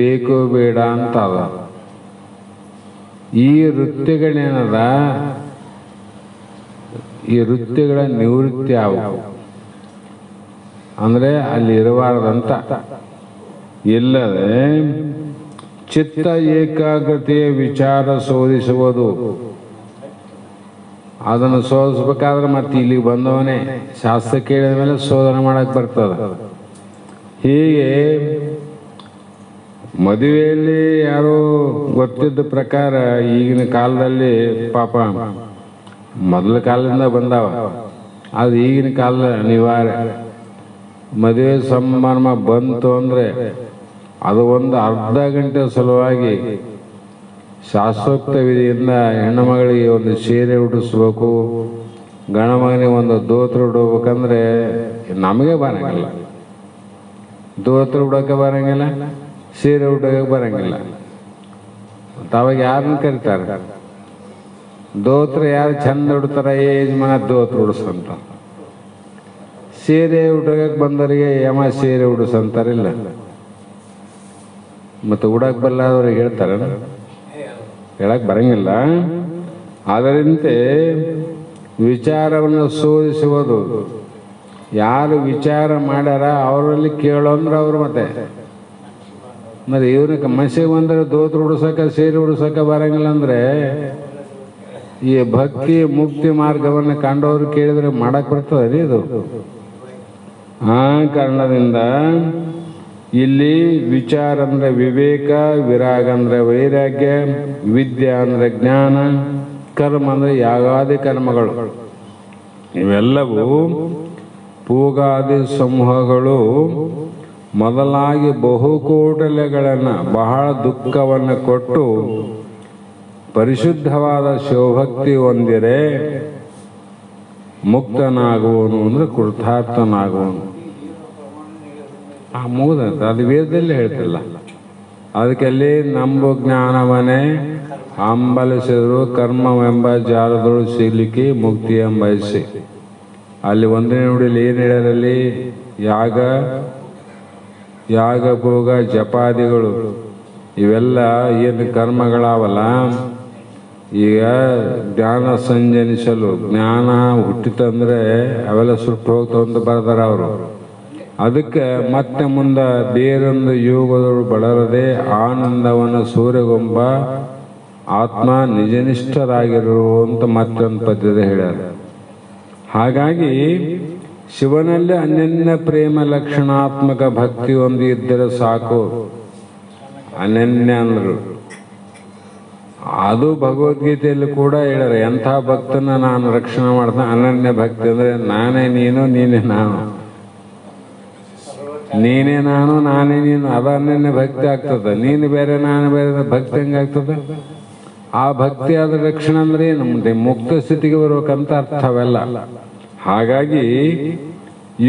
[SPEAKER 2] ಬೇಕು ಬೇಡ ಅಂತ ಅದ. ಈ ವೃತ್ತಿಗಳೇನದ, ಈ ವೃತ್ತಿಗಳ ನಿವೃತ್ತಿ ಆಗಬೇಕು. ಅಂದರೆ ಅಲ್ಲಿ ಇರಬಾರ್ದಂತ. ಇಲ್ಲದೆ ಚಿತ್ತ ಏಕಾಗ್ರತೆಯ ವಿಚಾರ ಶೋಧಿಸುವುದು. ಅದನ್ನು ಶೋಧಿಸ್ಬೇಕಾದ್ರೆ ಮತ್ತೆ ಇಲ್ಲಿಗೆ ಬಂದವನೇ ಶಾಸ್ತ್ರ ಕೇಳಿದ ಮೇಲೆ ಶೋಧನೆ ಮಾಡಕ್ಕೆ ಬರ್ತದೆ. ಹೀಗೆ ಮದುವೆಯಲ್ಲಿ ಯಾರೋ ಗೊತ್ತಿದ್ದ ಪ್ರಕಾರ ಈಗಿನ ಕಾಲದಲ್ಲಿ ಪಾಪ ಮೊದಲ ಕಾಲದಿಂದ ಬಂದಾವ, ಅದು ಈಗಿನ ಕಾಲದ ಅನಿವಾರ್ಯ. ಮದುವೆ ಸಮಾರಂಭ ಬಂತು ಅಂದರೆ ಅದು ಒಂದು ಅರ್ಧ ಗಂಟೆ ಸಲುವಾಗಿ ಶಾಸ್ತ್ರೋಕ್ತ ವಿಧಿಯಿಂದ ಹೆಣ್ಣು ಮಗಳಿಗೆ ಒಂದು ಸೀರೆ ಉಡಿಸ್ಬೇಕು, ಗಂಡ ಮಗನಿಗೆ ಒಂದು ದೋತ್ರ ಉಡಬೇಕಂದ್ರೆ ನಮಗೆ ಬರಂಗಿಲ್ಲ. ದೋತ್ರ ಉಡೋಕೆ ಬರಂಗಿಲ್ಲ, ಸೀರೆ ಉಡೋಕೆ ಬರಂಗಿಲ್ಲ. ಅವಾಗ ಯಾರನ್ನ ಕರೀತಾರೆ? ದೋತ್ರ ಯಾರು ಚಂದ ಉಡ್ತಾರ, ಯಜಮಾನ ದೋತ್ರ ಉಡಿಸಂತ. ಸೀರೆ ಉಡೋಕೆ ಬಂದವರಿಗೆ ಯಮ ಸೀರೆ ಉಡಿಸಂತಾರಿಲ್ಲ. ಮತ್ತು ಉಡಕ್ಕೆ ಬರಲಾದವ್ರಿಗೆ ಹೇಳ್ತಾರ, ಹೇಳಕ್ ಬರಂಗಿಲ್ಲ. ಅದರಂತೆ ವಿಚಾರವನ್ನು ಶೋಧಿಸುವುದು. ಯಾರು ವಿಚಾರ ಮಾಡ್ಯಾರ ಅವರಲ್ಲಿ ಕೇಳೋಂದ್ರೆ ಅವ್ರು ಮತ್ತೆ ಇವ್ರಿಗೆ ಮಸಿಗೆ ಬಂದರೆ ದೋತ್ರ ಉಡ್ಸೋಕೆ ಸೀರೆ ಉಡ್ಸೋಕೆ ಬರಂಗಿಲ್ಲ ಅಂದರೆ ಈ ಭಕ್ತಿ ಮುಕ್ತಿ ಮಾರ್ಗವನ್ನು ಕಂಡವರು ಕೇಳಿದ್ರೆ ಮಾಡಕ್ ಬರ್ತದೆ ಇದು. ಆ ಕಾರಣದಿಂದ ಇಲ್ಲಿ ವಿಚಾರ ಅಂದ್ರೆ ವಿವೇಕ, ವಿರಾಗ ಅಂದ್ರೆ ವೈರಾಗ್ಯ, ವಿದ್ಯೆ ಅಂದ್ರೆ ಜ್ಞಾನ, ಕರ್ಮ ಅಂದ್ರೆ ಯಾಗಾದಿ ಕರ್ಮಗಳು. ಇವೆಲ್ಲವೂ ಪೂಗಾದಿ ಸಮೂಹಗಳು ಮೊದಲಾಗಿ ಬಹುಕೋಟಲೆಗಳನ್ನು ಬಹಳ ದುಃಖವನ್ನು ಕೊಟ್ಟು ಪರಿಶುದ್ಧವಾದ ಶಿವಭಕ್ತಿ ಹೊಂದಿರೆ ಮುಕ್ತನಾಗುವನು ಅಂದ್ರೆ ಕೃತಾರ್ಥನಾಗುವನು. ಆ ಮುಗಿದ ಅದು ವೇದದಲ್ಲಿ ಹೇಳ್ತಿಲ್ಲ. ಅದಕ್ಕೆ ಅಲ್ಲಿ ನಂಬು ಜ್ಞಾನವನ್ನೇ ಹಂಬಲಿಸಿದ್ರು ಕರ್ಮವೆಂಬ ಜಾಲದಳು ಸಿಗ್ಲಿಕ್ಕೆ ಮುಕ್ತಿ ಎಂಬಯಸಿ. ಅಲ್ಲಿ ಒಂದನೇ ನುಡಿಯಲ್ಲಿ ಏನು ಹೇಳರಲ್ಲಿ? ಯಾಗ ಭೋಗ ಜಪಾದಿಗಳು ಇವೆಲ್ಲ ಏನು ಕರ್ಮಗಳಾವಲ್ಲ, ಈಗ ಜ್ಞಾನ ಸಂಜನಿಸಲು ಜ್ಞಾನ ಹುಟ್ಟಿತಂದ್ರೆ ಅವೆಲ್ಲ ಸುಟ್ಟು ಹೋಗ್ತಾವಂತ ಬರ್ದಾರ ಅವರು. ಅದಕ್ಕೆ ಮತ್ತೆ ಮುಂದೆ ಬೇರೊಂದು ಯೋಗದವರು ಬಳರದೆ ಆನಂದವನ ಸೂರ್ಯಗೊಂಬ ಆತ್ಮ ನಿಜನಿಷ್ಠರಾಗಿರುವಂತ ಮತ್ತೊಂದು ಪದ್ಯದ ಹೇಳ್ಯಾರ. ಹಾಗಾಗಿ ಶಿವನಲ್ಲಿ ಅನನ್ಯ ಪ್ರೇಮ ಲಕ್ಷಣಾತ್ಮಕ ಭಕ್ತಿ ಒಂದು ಇದ್ದರೆ ಸಾಕು. ಅನನ್ಯ ಅಂದ್ರು ಅದು ಭಗವದ್ಗೀತೆಯಲ್ಲಿ ಕೂಡ ಹೇಳ್ಯಾರ. ಎಂಥ ಭಕ್ತನ ನಾನು ರಕ್ಷಣೆ ಮಾಡ್ತೇನೆ. ಅನನ್ಯ ಭಕ್ತಿ ಅಂದ್ರೆ ನಾನೇ ನೀನು ನೀನೇ ನಾನು, ನೀನೇ ನಾನು ನಾನೇ ನೀನು, ಅದು ಅನನ್ಯ ಭಕ್ತಿ ಆಗ್ತದೆ. ನೀನು ಬೇರೆ ನಾನು ಬೇರೆ ಭಕ್ತಿ ಹೆಂಗಾಗ್ತದೆ? ಆ ಭಕ್ತಿ ಆದ ರಕ್ಷಣೆ ಅಂದ್ರೆ ಏನು? ಮುಂದೆ ಮುಕ್ತ ಸ್ಥಿತಿಗೆ ಬರ್ಬೇಕಂತ ಅರ್ಥವೆಲ್ಲ. ಹಾಗಾಗಿ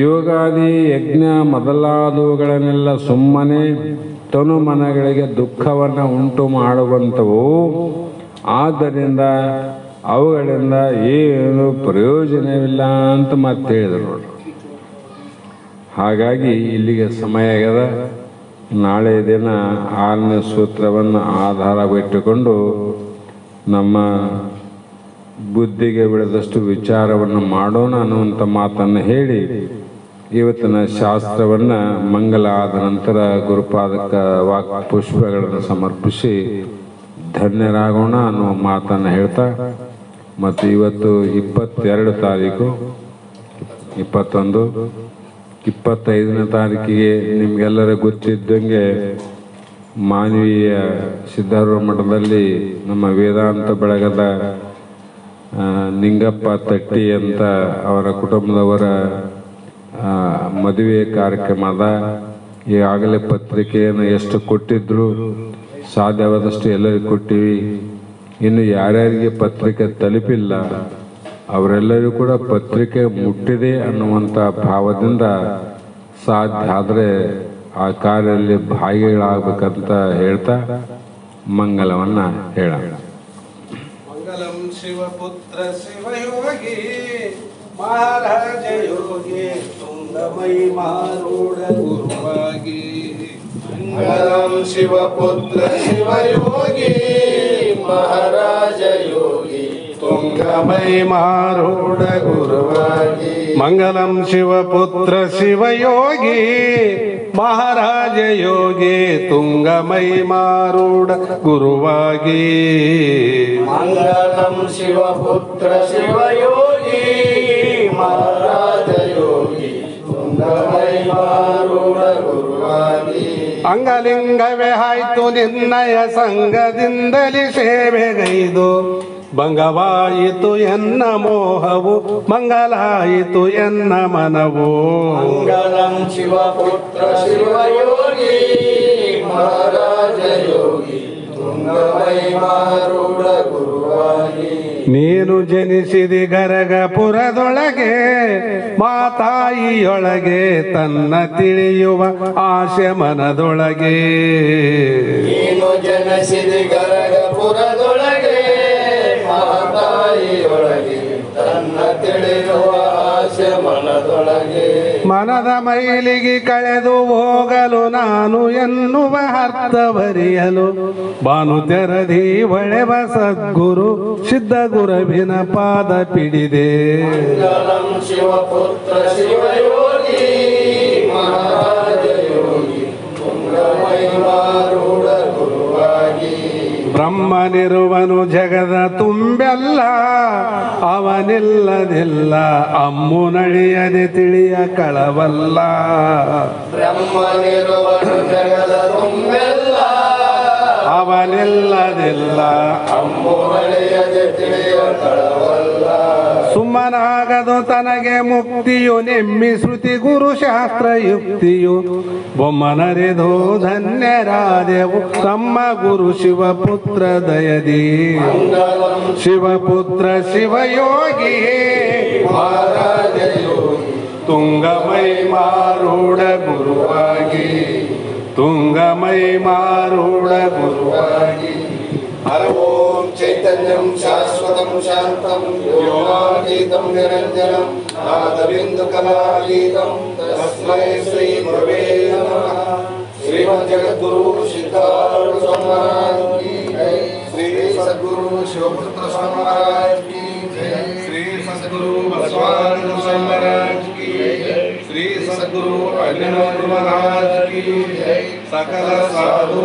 [SPEAKER 2] ಯೋಗಾದಿ ಯಜ್ಞ ಮೊದಲಾದವುಗಳನ್ನೆಲ್ಲ ಸುಮ್ಮನೆ ತನು ಮನಗಳಿಗೆ ದುಃಖವನ್ನು ಉಂಟು ಮಾಡುವಂಥವು. ಆದ್ದರಿಂದ ಅವುಗಳಿಂದ ಏನು ಪ್ರಯೋಜನವಿಲ್ಲ ಅಂತ ಮತ್ತೆ ಹೇಳಿದ್ರು ನೋಡಿ. ಹಾಗಾಗಿ ಇಲ್ಲಿಗೆ ಸಮಯ ಆಗ್ಯದ. ನಾಳೆ ದಿನ 6ನೇ ಸೂತ್ರವನ್ನು ಆಧಾರವಿಟ್ಟುಕೊಂಡು ನಮ್ಮ ಬುದ್ಧಿಗೆ ಬಿಡದಷ್ಟು ವಿಚಾರವನ್ನು ಮಾಡೋಣ ಅನ್ನುವಂಥ ಮಾತನ್ನು ಹೇಳಿ ಇವತ್ತಿನ ಶಾಸ್ತ್ರವನ್ನು ಮಂಗಲ ಆದ ನಂತರ ಗುರುಪಾದಕ ವಾಕ್ ಪುಷ್ಪಗಳನ್ನು ಸಮರ್ಪಿಸಿ ಧನ್ಯರಾಗೋಣ ಅನ್ನುವ ಮಾತನ್ನು ಹೇಳ್ತಾ, ಮತ್ತು ಇವತ್ತು 22 ತಾರೀಕು 21 25ನೇ ತಾರೀಕಿಗೆ ನಿಮಗೆಲ್ಲರ ಗೊತ್ತಿದ್ದಂಗೆ ಮಾನವೀಯ ಸಿದ್ಧಾರೂಢ ಮಠದಲ್ಲಿ ನಮ್ಮ ವೇದಾಂತ ಬೆಳಗದ ನಿಂಗಪ್ಪ ತಟ್ಟಿ ಅಂತ ಅವರ ಕುಟುಂಬದವರ ಮದುವೆ ಕಾರ್ಯಕ್ರಮದ ಈಗಾಗಲೇ ಪತ್ರಿಕೆಯನ್ನು ಎಷ್ಟು ಕೊಟ್ಟಿದ್ರು ಸಾಧ್ಯವಾದಷ್ಟು ಎಲ್ಲರಿಗೂ ಕೊಟ್ಟಿವಿ. ಇನ್ನು ಯಾರ್ಯಾರಿಗೆ ಪತ್ರಿಕೆ ತಲುಪಿಲ್ಲ ಅವರೆಲ್ಲರೂ ಕೂಡ ಪತ್ರಿಕೆ ಮುಟ್ಟಿದೆ ಅನ್ನುವಂಥ ಭಾವದಿಂದ ಸಾಧ್ಯ ಆದರೆ ಆ ಕಾರ್ಯದಲ್ಲಿ ಭಾಗಿಗಳಾಗಬೇಕಂತ ಹೇಳ್ತಾ ಮಂಗಲವನ್ನು ಹೇಳೋಣ.
[SPEAKER 3] ಮಂಗಲಂ ಶಿವಪುತ್ರ ಶಿವಯೋಗಿ ಮಹಾರಾಜ ಯೋಗಿ ತುಂಗಮಯಿ ಮಾರೂಢ ಗುರುವಾಗಿ.
[SPEAKER 1] ಮಂಗಲಂ ಶಿವಪುತ್ರ ಶಿವಯೋಗಿ ಮಹಾರಾಜ ಯೋಗಿ ತುಂಗಮಯಿ ಮಾರೂಢ ಗುರುವಾಗಿ.
[SPEAKER 3] ಮಂಗಲಂ ಶಿವಪುತ್ರ ಶಿವಯೋಗಿ ಮಹಾರಾಜ ಯೋಗಿ ತುಂಗಮಯಿ ಮಾರೂಢ ಗುರುವಾಗಿ.
[SPEAKER 1] ಮಂಗಲಂ ಶಿವಪುತ್ರ ಶಿವಯೋಗಿ ಮಹಾರಾಜ ಯೋಗಿ ತುಂಗಮಯಿ ಮಾರೂಢ ಗುರುವಾಗಿ.
[SPEAKER 3] ಅಂಗಲಿಂಗವೇ ಆಯ್ತು ನಿನ್ನಯ ಸಂಘದಿಂದಲಿ ಸೇವೆಗೈದು ಭಂಗವಾಯಿತು ಎನ್ನ ಮೋಹವು ಮಂಗಲಾಯಿತು ಎನ್ನ ಮನವು.
[SPEAKER 1] ಮಂಗಲಂ ಶಿವಪುತ್ರ ಶಿವಯೋಗಿ ಮಹಾರಾಜ ಯೋಗಿ ತುಂಗಮಯಿ ಮಾರೂಢ ಗುರುವಾಗಿ.
[SPEAKER 3] ನೀನು ಜನಿಸಿದಿ ಗರಗಪುರದೊಳಗೆ ಮಾತಾಯಿಯೊಳಗೆ ತನ್ನ ತಿಳಿಯುವ ಆಸೆ ಮನದೊಳಗೆ.
[SPEAKER 1] ನೀನು ಜನಿಸಿದಿ ಗರಗಪುರದೊಳಗೆ ಮಾತಾಯಿಯೊಳಗೆ ತನ್ನ ತಿಳಿಯುವ ಆಸೆ ಮನದೊಳಗೆ.
[SPEAKER 3] ಮನದ ಮೈಲಿಗೆ ಕಳೆದು ಹೋಗಲು ನಾನು ಎನ್ನುವ ಅರ್ಥವರಿಯಲು ಬಾನು ತೆರದಿ ಒಳೆವ ಸದ್ಗುರು ಸಿದ್ಧ ಗುರುವಿನ ಪಾದ ಪಿಡಿದೆ.
[SPEAKER 1] ಮಂಗಲಂ ಶಿವಪುತ್ರ ಶಿವಯೋಗಿ ಮಹಾರಾಜ ಯೋಗಿ ತುಂಗಮಯಿ ಮಾರೂಢ ಗುರುವಾಗಿ.
[SPEAKER 3] ಬ್ರಹ್ಮನಿರುವನು ಜಗದ ತುಂಬೆಲ್ಲ ಅವನಿಲ್ಲದಿಲ್ಲ ಅಮ್ಮು ನಳಿಯದೆ ತಿಳಿಯ ಕಳವಲ್ಲ.
[SPEAKER 1] ಬ್ರಹ್ಮನಿರುವನು ಜಗದ ತುಂಬೆಲ್ಲ
[SPEAKER 3] ಅವನಿಲ್ಲದಿಲ್ಲ
[SPEAKER 1] ಅಮ್ಮು ನಡೆಯದೆ ತಿಳಿಯ ಕಳವಲ್ಲ.
[SPEAKER 3] ಸುಮ್ಮನಾಗದು ತನಗೆ ಮುಕ್ತಿಯು ನೆಮ್ಮಿ ಶ್ರುತಿ ಗುರು ಶಾಸ್ತ್ರ ಯುಕ್ತಿಯು ಬೊಮ್ಮನರಿದು ಧನ್ಯರಾದೆವು ತಮ್ಮ ಗುರು ಶಿವಪುತ್ರ ದಯದಿ.
[SPEAKER 1] ಮಂಗಲಂ
[SPEAKER 3] ಶಿವಪುತ್ರ ಶಿವಯೋಗಿ
[SPEAKER 1] ಮಹಾರಾಜ ಯೋಗಿ
[SPEAKER 3] ತುಂಗಮಯಿ ಮಾರೂಢ ಗುರುವಾಗಿ. ತುಂಗಮಯಿ ಮಾರೂಢ ಗುರುವಾಗಿ.
[SPEAKER 1] ಹರ ಓಂ ಚೈತನ್ಯಂ ಶಾಶ್ವತಂ ಶಾಂತಂ ಯೋಗಾತೀತಂ ನಿರಂಜನಂ ನಾದಬಿಂದು ಕಲಾತೀತಂ ತಸ್ಮೈ ಶ್ರೀ ಗುರವೇ ನಮಃ. ಶ್ರೀಮದ್ ಜಗದ್ಗುರು ಸಿದ್ಧಾರೂಢ ಸ್ವಾಮೀಜಿ ಶ್ರೀ ಸದ್ಗುರು शिवपुत्र स्वामी महाराज की जय।
[SPEAKER 3] श्री सद्गुरु बसवानंद स्वामी महाराज की जय। श्री सद्गुरु अग्निहोत्र महाराज की जय। सकल साधु